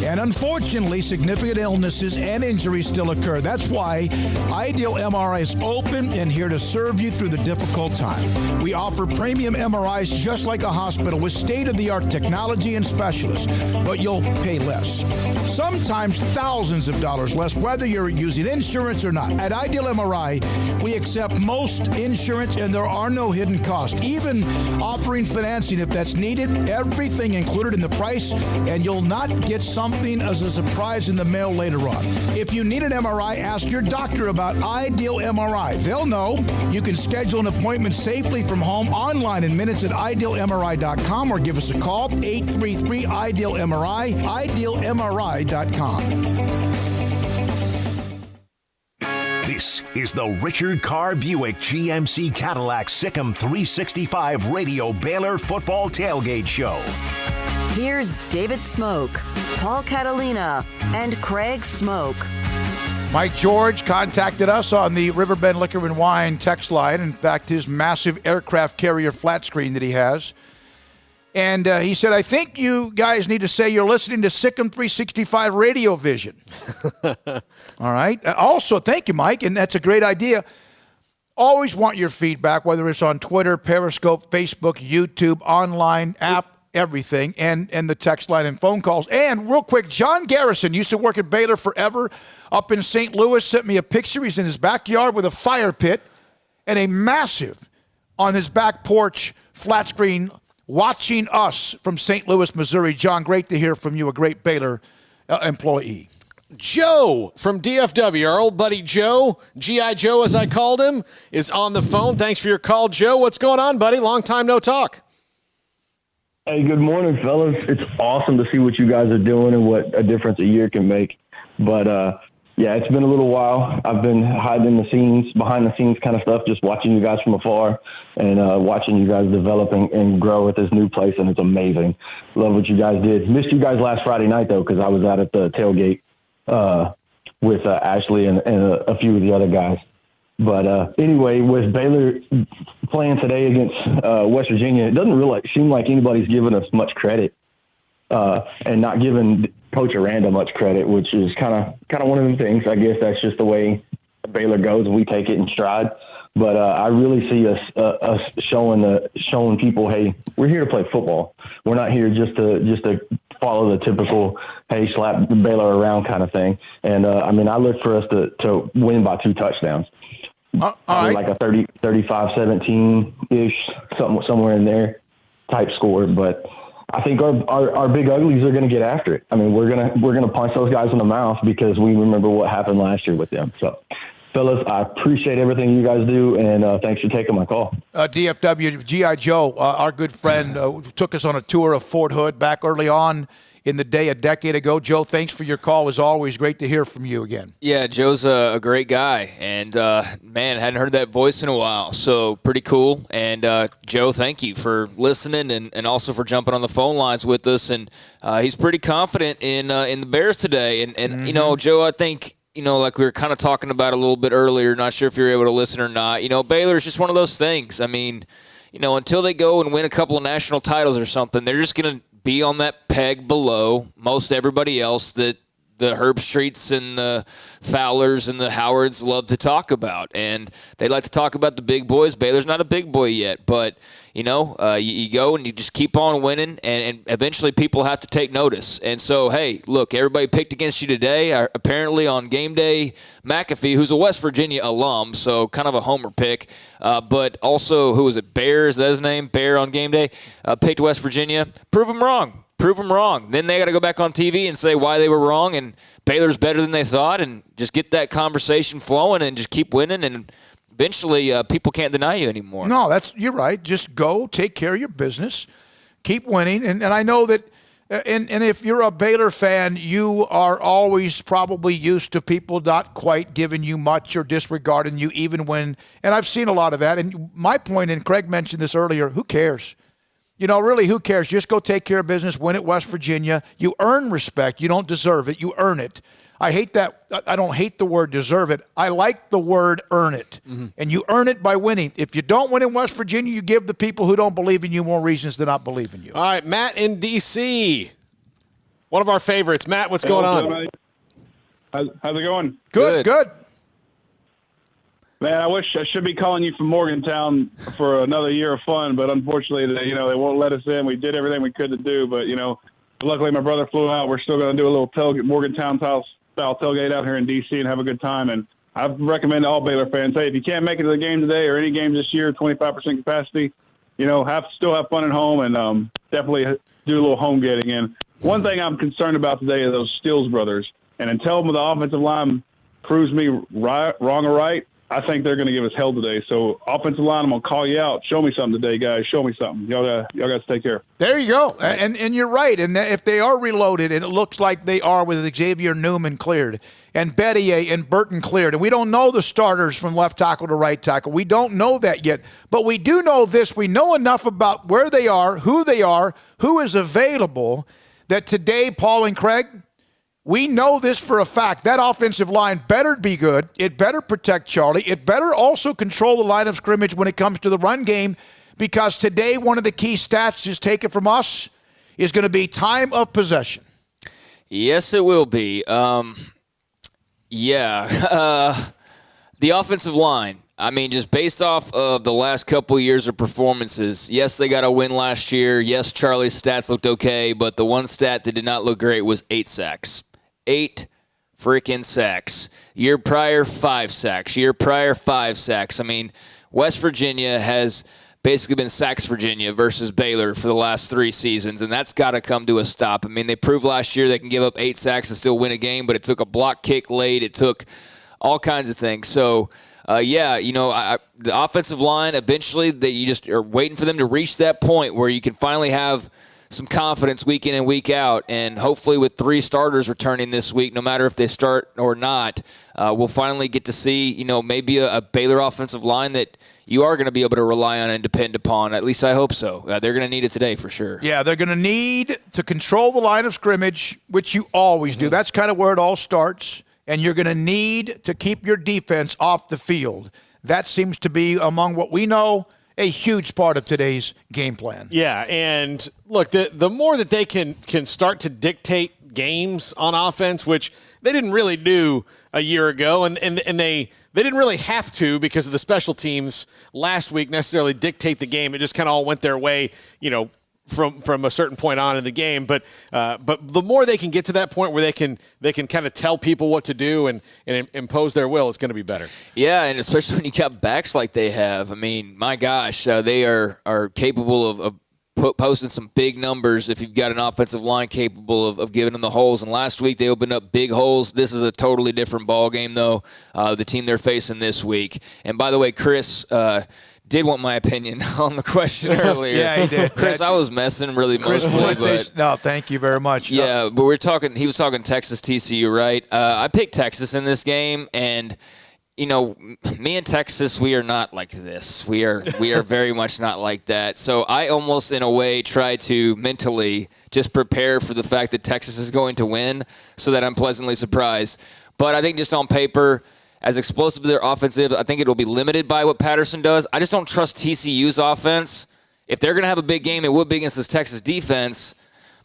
and unfortunately, significant illnesses and injuries still occur. That's why Ideal MRI is open and here to serve you through the difficult time. We offer premium MRIs just like a hospital with state-of-the-art technology and specialists, but you'll pay less. sometimes thousands of dollars less, whether you're using insurance or not. At Ideal MRI, we accept most insurance, and there are no hidden costs, even offering financing if that's needed. Everything included in the price, and you'll not get something as a surprise in the mail later on. If you need an MRI, ask your doctor about Ideal MRI. They'll know. You can schedule an appointment safely from home online in minutes at idealmri.com or give us a call, 833-IDEAL-MRI, idealmri.com. This is the Richard Carr Buick GMC Cadillac Sikkim 365 Radio Baylor Football Tailgate Show. Here's David Smoke, Paul Catalina, and Craig Smoke. Mike George contacted us on the Riverbend Liquor and Wine text line. In fact, his massive aircraft carrier flat screen that he has. And he said, I think you guys need to say you're listening to Sikkim 365 Radio Vision. All right. Also, thank you, Mike, and that's a great idea. Always want your feedback, whether it's on Twitter, Periscope, Facebook, YouTube, online, app, everything, and the text line and phone calls. And real quick, John Garrison used to work at Baylor forever up in St. Louis, sent me a picture. He's in his backyard with a fire pit and a massive, on his back porch, flat screen, watching us from St. Louis, Missouri. John, great to hear from you, a great Baylor employee. Joe from DFW, our old buddy Joe, G.I. Joe as I called him, is on the phone. Thanks for your call, Joe. What's going on, buddy? Long time no talk. Hey, good morning, fellas. It's awesome to see what you guys are doing and what a difference a year can make. But, yeah, it's been a little while. I've been hiding in the scenes, behind the scenes kind of stuff, just watching you guys from afar and watching you guys develop and grow at this new place, and it's amazing. Love what you guys did. Missed you guys last Friday night, though, because I was out at the tailgate with Ashley and a few of the other guys. But anyway, with Baylor playing today against West Virginia, it doesn't really seem like anybody's giving us much credit and not giving Coach Aranda much credit, which is kind of one of the things. I guess that's just the way Baylor goes. We take it in stride. But I really see us showing people, hey, we're here to play football. We're not here just to follow the typical, hey, slap Baylor around kind of thing. And I mean, I look for us to win by 2 touchdowns. Like a 35-17-ish, somewhere in there type score. But I think our big uglies are going to get after it. I mean, we're gonna punch those guys in the mouth because we remember what happened last year with them. So, fellas, I appreciate everything you guys do, and thanks for taking my call. DFW, G.I. Joe, our good friend, took us on a tour of Fort Hood back early on in the day a decade ago. Joe, thanks for your call. It was always great to hear from you again. Yeah, Joe's a great guy, and, man, hadn't heard that voice in a while, so pretty cool. And, Joe, thank you for listening and also for jumping on the phone lines with us. And he's pretty confident in the Bears today. And you know, Joe, I think, you know, like we were kind of talking about a little bit earlier, not sure if you're able to listen or not, you know, Baylor's just one of those things. I mean, you know, until they go and win a couple of national titles or something, they're just going to be on that peg below most everybody else that the Herb Streets and the Fowlers and the Howards love to talk about. And they like to talk about the big boys. Baylor's not a big boy yet, but, you know, you go and you just keep on winning, and eventually people have to take notice. And so, hey, look, everybody picked against you today. Apparently on game day, McAfee, who's a West Virginia alum, so kind of a homer pick, but also, who was it, Bear, is that his name? Bear on game day, picked West Virginia. Prove them wrong. Prove them wrong. Then they got to go back on TV and say why they were wrong, and Baylor's better than they thought, and just get that conversation flowing and just keep winning, and eventually people can't deny you anymore. No, you're right. Just go, take care of your business, keep winning. And I know that, and if you're a Baylor fan, you are always probably used to people not quite giving you much or disregarding you even when, and I've seen a lot of that. And my point, and Craig mentioned this earlier, who cares? You know, really, who cares? Just go take care of business, win at West Virginia. You earn respect. You don't deserve it. You earn it. I hate that. I don't hate the word deserve it. I like the word earn it. Mm-hmm. And you earn it by winning. If you don't win in West Virginia, you give the people who don't believe in you more reasons to not believe in you. All right, Matt in D.C., one of our favorites. Matt, what's going on? How's it going? Good. Man, I should be calling you from Morgantown for another year of fun, but unfortunately, they won't let us in. We did everything we could to do, but, luckily my brother flew out. We're still going to do a little tailgate, Morgantown style tailgate out here in D.C. and have a good time. And I recommend to all Baylor fans, hey, if you can't make it to the game today or any games this year, 25% capacity, still have fun at home and definitely do a little home getting. And one thing I'm concerned about today are those Stills brothers. And until the offensive line proves me wrong or right, I think they're going to give us hell today. So offensive line, I'm going to call you out. Show me something today, guys. Show me something. Y'all got to take care. There you go. And you're right. And if they are reloaded, and it looks like they are with Xavier Newman cleared and Bettier and Burton cleared, and we don't know the starters from left tackle to right tackle. We don't know that yet. But we do know this. We know enough about where they are, who is available, that today, Paul and Craig, we know this for a fact. That offensive line better be good. It better protect Charlie. It better also control the line of scrimmage when it comes to the run game, because today one of the key stats just taken from us is going to be time of possession. Yes, it will be. The offensive line, I mean, just based off of the last couple years of performances, yes, they got a win last year. Yes, Charlie's stats looked okay, but the one stat that did not look great was 8 sacks. 8 freaking sacks. Year prior, 5 sacks. Year prior, 5 sacks. I mean, West Virginia has basically been Sacks Virginia versus Baylor for the last 3 seasons, and that's got to come to a stop. I mean, they proved last year they can give up 8 sacks and still win a game, but it took a block kick late. It took all kinds of things. So, the offensive line, eventually, you just are waiting for them to reach that point where you can finally have some confidence week in and week out, and hopefully with 3 starters returning this week, no matter if they start or not, we'll finally get to see, maybe a Baylor offensive line that you are going to be able to rely on and depend upon. At least I hope so. They're going to need it today for sure. Yeah, they're going to need to control the line of scrimmage, which you always do. That's kind of where it all starts, and you're going to need to keep your defense off the field. That seems to be, among what we know, a huge part of today's game plan. Yeah, and look, the more that they can start to dictate games on offense, which they didn't really do a year ago, and they didn't really have to because of the special teams last week necessarily dictate the game. It just kind of all went their way, from a certain point on in the game, but the more they can get to that point where they can kind of tell people what to do and impose their will, it's going to be better. Yeah, and especially when you got backs like they have. I mean, my gosh, they are capable of posting some big numbers if you've got an offensive line capable of giving them the holes. And last week they opened up big holes. This is a totally different ball game, though, the team they're facing this week. And by the way, Chris did want my opinion on the question earlier. Yeah, he did. Chris, I was messing really mostly. No, thank you very much. Yeah, but he was talking Texas TCU, right? I picked Texas in this game, and me and Texas, we are not like this. We are very much not like that. So I almost, in a way, try to mentally just prepare for the fact that Texas is going to win so that I'm pleasantly surprised. But I think just on paper, as explosive as their offense is, I think it will be limited by what Patterson does. I just don't trust TCU's offense. If they're going to have a big game, it would be against this Texas defense.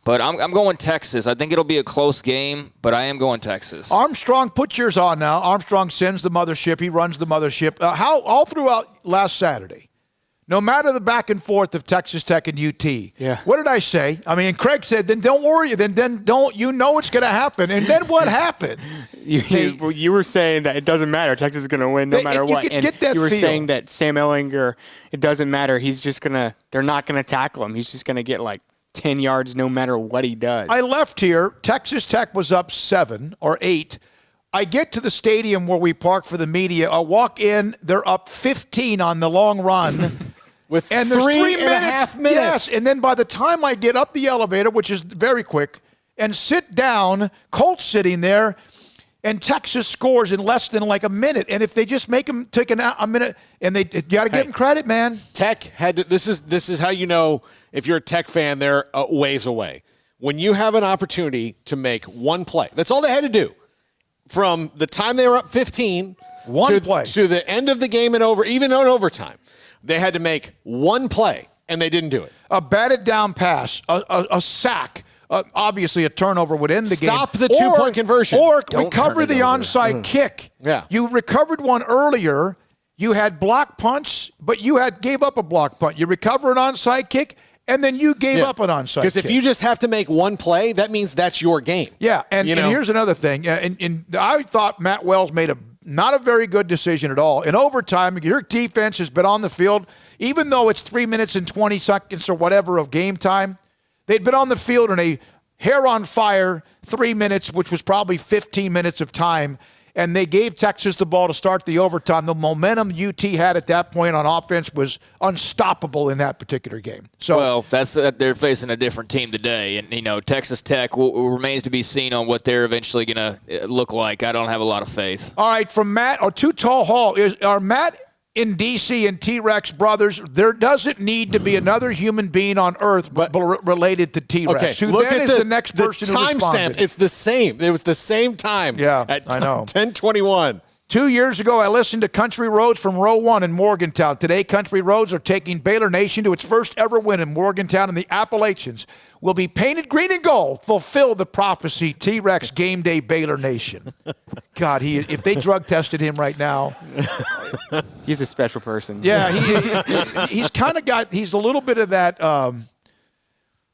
But I'm going Texas. I think it'll be a close game, but I am going Texas. Armstrong, put yours on now. Armstrong sends the mothership. He runs the mothership. All throughout last Saturday, no matter the back and forth of Texas Tech and UT, what did I say? I mean, Craig said, then don't worry. Then don't, it's going to happen. And then what happened? You were saying that it doesn't matter. Texas is going to win no matter what. And you were saying that Sam Ehlinger, it doesn't matter. They're not going to tackle him. He's just going to get 10 yards no matter what he does. I left here. Texas Tech was up 7 or 8. I get to the stadium where we park for the media. I walk in. They're up 15 on the long run. With 3.5 minutes. Yes, and then by the time I get up the elevator, which is very quick, and sit down, Colts sitting there, and Texas scores in less than a minute. And if they just make them take a minute, and you got to give them credit, man. Tech had to, this is how you know if you're a Tech fan, they're ways away. When you have an opportunity to make one play, that's all they had to do. From the time they were up 15 to the end of the game and even in overtime, they had to make one play, and they didn't do it. A batted down pass, a sack, obviously a turnover would end the game. Stop the two-point conversion. Or recover the onside kick. Yeah. You recovered one earlier. You had block punts, but you gave up a block punt. You recover an onside kick, and then you gave up an onside kick. Because if you just have to make one play, that means that's your game. Yeah, and here's another thing. And I thought Matt Wells made not a very good decision at all. In overtime, your defense has been on the field, even though it's 3 minutes and 20 seconds or whatever of game time. They'd been on the field in a hair-on-fire 3 minutes, which was probably 15 minutes of time, and they gave Texas the ball to start the overtime. The momentum UT had at that point on offense was unstoppable in that particular game. So, they're facing a different team today, and Texas Tech remains to be seen on what they're eventually going to look like. I don't have a lot of faith. All right, from Matt or Too Tall Hall, are Matt in DC and T-Rex brothers? There doesn't need to be another human being on Earth related to T-Rex. Okay, Who look then at is the next person who responded. timestamp. It's the same. It was the same time. Yeah, at I know. 10:21. 2 years ago, I listened to Country Roads from Row 1 in Morgantown. Today, Country Roads are taking Baylor Nation to its first ever win in Morgantown, and the Appalachians will be painted green and gold. Fulfill the prophecy, T-Rex Game Day Baylor Nation. God, if they drug tested him right now. He's a special person. Yeah, he's kind of he's a little bit of that.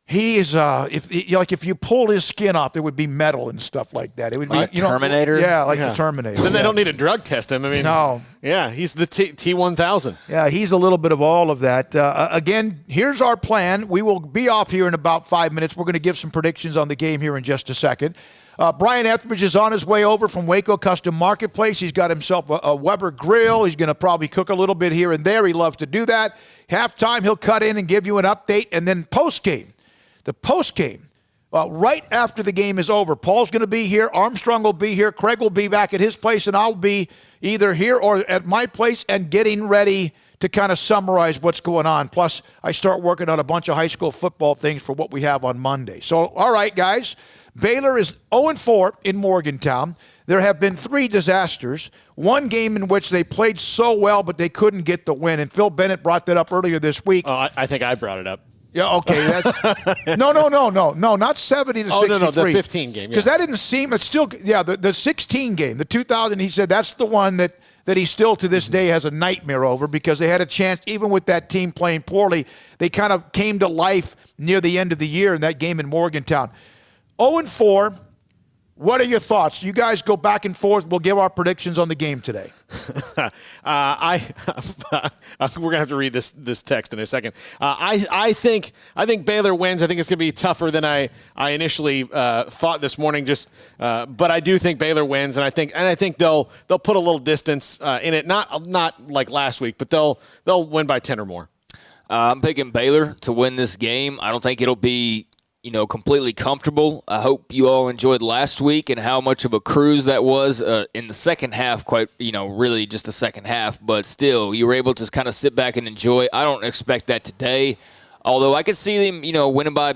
He is if you pulled his skin off, there would be metal and stuff like that. It would be like Terminator. Yeah, like the Terminator. Then they don't need to drug test him. I mean, no. Yeah, he's the T1000. Yeah, he's a little bit of all of that. Again, here's our plan. We will be off here in about 5 minutes. We're going to give some predictions on the game here in just a second. Brian Etheridge is on his way over from Waco Custom Marketplace. He's got himself a Weber grill. He's going to probably cook a little bit here and there. He loves to do that. Halftime, he'll cut in and give you an update. And then post-game, the post-game, right after the game is over, Paul's going to be here. Armstrong will be here. Craig will be back at his place, and I'll be either here or at my place and getting ready to kind of summarize what's going on. Plus, I start working on a bunch of high school football things for what we have on Monday. So, all right, guys, Baylor is 0-4 in Morgantown. There have been 3 disasters. One game in which they played so well, but they couldn't get the win. And Phil Bennett brought that up earlier this week. I think I brought it up. Yeah, okay. No, not 70 to 63. No, the 15 game. Because that didn't seem, it's still, the 16 game, the 2000, he said that's the one that he still to this day has a nightmare over because they had a chance, even with that team playing poorly, they kind of came to life near the end of the year in that game in Morgantown. 0-4, what are your thoughts? You guys go back and forth. We'll give our predictions on the game today. We're gonna have to read this text in a second. I think Baylor wins. I think it's gonna be tougher than I initially thought this morning. But I do think Baylor wins, and I think they'll put a little distance in it. Not like last week, but they'll win by 10 or more. I'm picking Baylor to win this game. I don't think it'll be completely comfortable. I hope you all enjoyed last week and how much of a cruise that was in the second half, really just the second half, but still, you were able to kind of sit back and enjoy. I don't expect that today, although I could see them, winning by,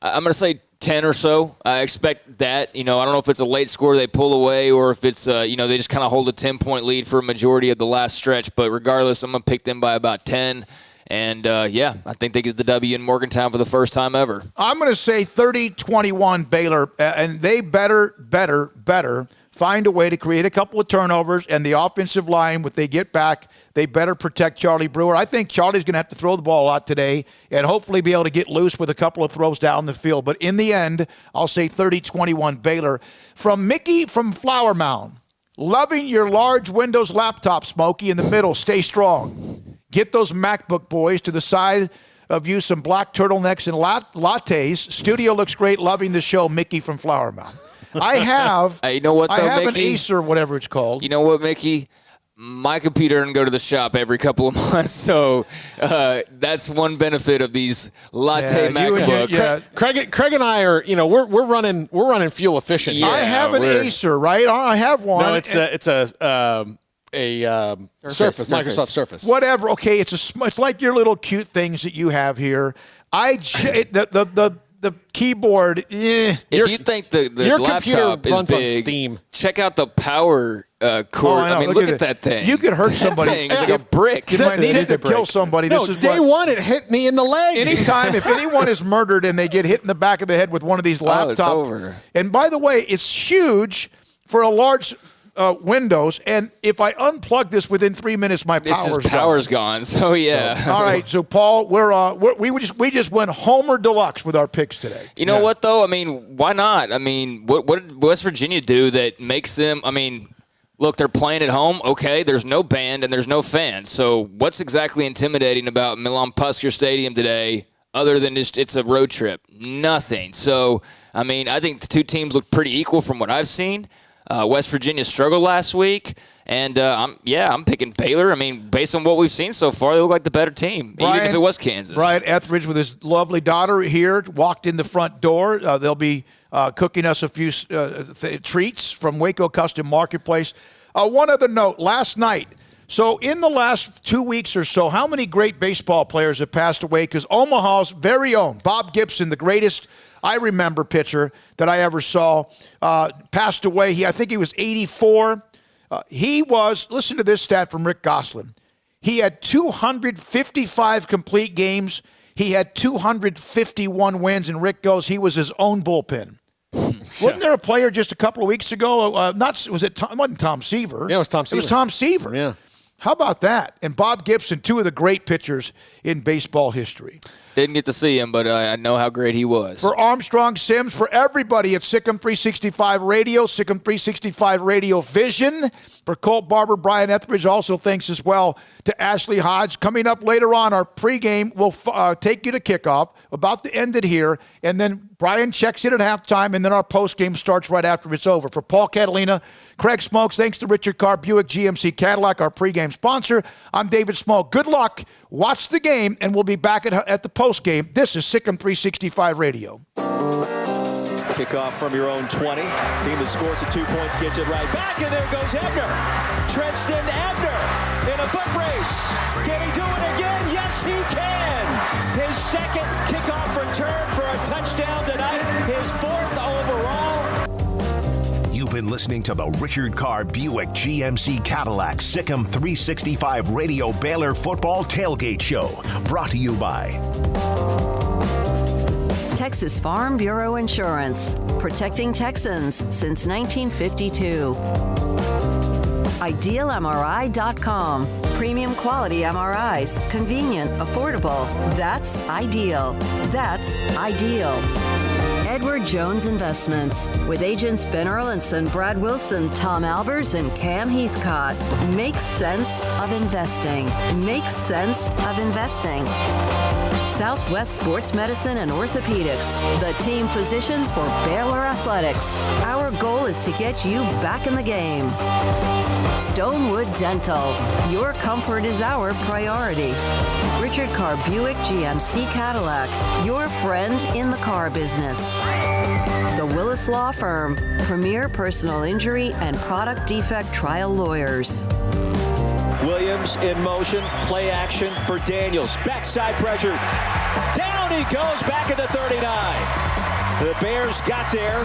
I'm going to say 10 or so. I expect that. I don't know if it's a late score they pull away or if it's, they just kind of hold a 10-point lead for a majority of the last stretch, but regardless, I'm going to pick them by about 10. And, I think they get the W in Morgantown for the first time ever. I'm going to say 30-21 Baylor, and they better find a way to create a couple of turnovers, and the offensive line, if they get back, they better protect Charlie Brewer. I think Charlie's going to have to throw the ball a lot today and hopefully be able to get loose with a couple of throws down the field. But in the end, I'll say 30-21 Baylor. From Mickey from Flower Mound, loving your large Windows laptop, Smokey, in the middle. Stay strong. Get those MacBook boys to the side of you, some black turtlenecks and lattes. Studio looks great. Loving the show, Mickey from Flower Mound. I have, you know what, though, I have Mickey? an Acer, whatever it's called. You know what, Mickey? My computer doesn't go to the shop every couple of months, so that's one benefit of these latte MacBooks. Craig and I are, we're running fuel efficient. Yeah, I have an Acer, right? I have one. No, it's a Surface, Microsoft Surface. Whatever. Okay, it's like your little cute things that you have here. The keyboard. If you think the your laptop computer runs is big, on Steam, check out the power cord. I mean, look at that thing. You could hurt somebody. That thing is like a brick. You might need it to kill somebody. No, day one it hit me in the leg. Anytime, if anyone is murdered and they get hit in the back of the head with one of these laptops. It's over. And by the way, it's huge for a large windows, and if I unplug this within 3 minutes, my power's gone. So yeah. So, all right. So Paul, we just went Homer Deluxe with our picks today. You know what though? I mean, why not? I mean, what did West Virginia do that makes them? I mean, look, they're playing at home. Okay, there's no band and there's no fans. So what's exactly intimidating about Milan Puskar Stadium today, other than just it's a road trip? Nothing. So I mean, I think the two teams look pretty equal from what I've seen. West Virginia struggled last week, and I'm picking Baylor. I mean, based on what we've seen so far, they look like the better team, even if it was Kansas. Brian Etheridge with his lovely daughter here walked in the front door. They'll be cooking us a few treats from Waco Custom Marketplace. One other note, last night, so in the last 2 weeks or so, how many great baseball players have passed away? Because Omaha's very own Bob Gibson, the greatest I remember pitcher that I ever saw, passed away. I think he was 84. Listen to this stat from Rick Gosselin. He had 255 complete games. He had 251 wins, and Rick goes, he was his own bullpen. Wasn't there a player just a couple of weeks ago? It wasn't Tom Seaver. Yeah, it was Tom Seaver. It was Tom Seaver. Yeah. How about that? And Bob Gibson, two of the great pitchers in baseball history. Didn't get to see him, but I know how great he was. For Armstrong Sims, for everybody at Sikkim 365 Radio, Sikkim 365 Radio Vision, for Colt Barber, Brian Etheridge, also thanks as well to Ashley Hodge. Coming up later on, our pregame will take you to kickoff, about to end it here, and then Brian checks in at halftime, and then our postgame starts right after it's over. For Paul Catalina, Craig Smokes, thanks to Richard Carr, Buick GMC Cadillac, our pregame sponsor. I'm David Small. Good luck. Watch the game, and we'll be back at the postgame. This is Sikkim 365 Radio. Kickoff from your own 20. Team that scores the 2 points gets it right back, and there goes Ebner. Tristan Ebner in a foot race. Can he do it again? Yes, he can. His second kickoff return for a touchdown tonight. His fourth overall. You've been listening to the Richard Carr Buick GMC Cadillac Sikkim 365 Radio Baylor Football Tailgate Show. Brought to you by Texas Farm Bureau Insurance, protecting Texans since 1952. IdealMRI.com, premium quality MRIs, convenient, affordable. That's ideal. That's ideal. Edward Jones Investments, with agents Ben Erlinson, Brad Wilson, Tom Albers, and Cam Heathcott. Makes sense of investing. Makes sense of investing. Southwest Sports Medicine and Orthopedics, the team physicians for Baylor Athletics. Our goal is to get you back in the game. Stonewood Dental, your comfort is our priority. Richard Carr Buick GMC Cadillac, your friend in the car business. The Willis Law Firm, premier personal injury and product defect trial lawyers. Williams in motion, play action for Daniels. Backside pressure. Down he goes, back at the 39. The Bears got there.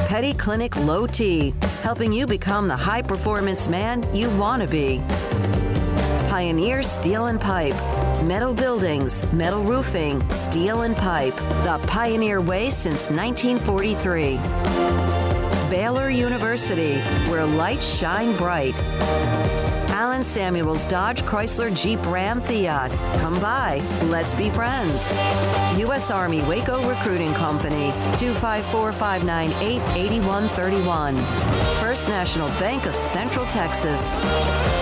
Petty Clinic Low T, helping you become the high-performance man you want to be. Pioneer Steel and Pipe, metal buildings, metal roofing, steel and pipe, the Pioneer way since 1943. Baylor University, where lights shine bright. Allen Samuels Dodge Chrysler Jeep Ram Fiat. Come by, let's be friends. U.S. Army Waco Recruiting Company, 254-598-8131. First National Bank of Central Texas.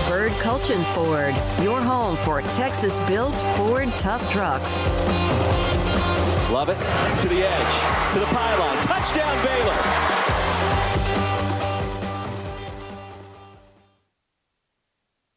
Bird Culchin Ford, your home for Texas-built Ford tough trucks. Love it. To the edge, to the pylon. Touchdown, Baylor.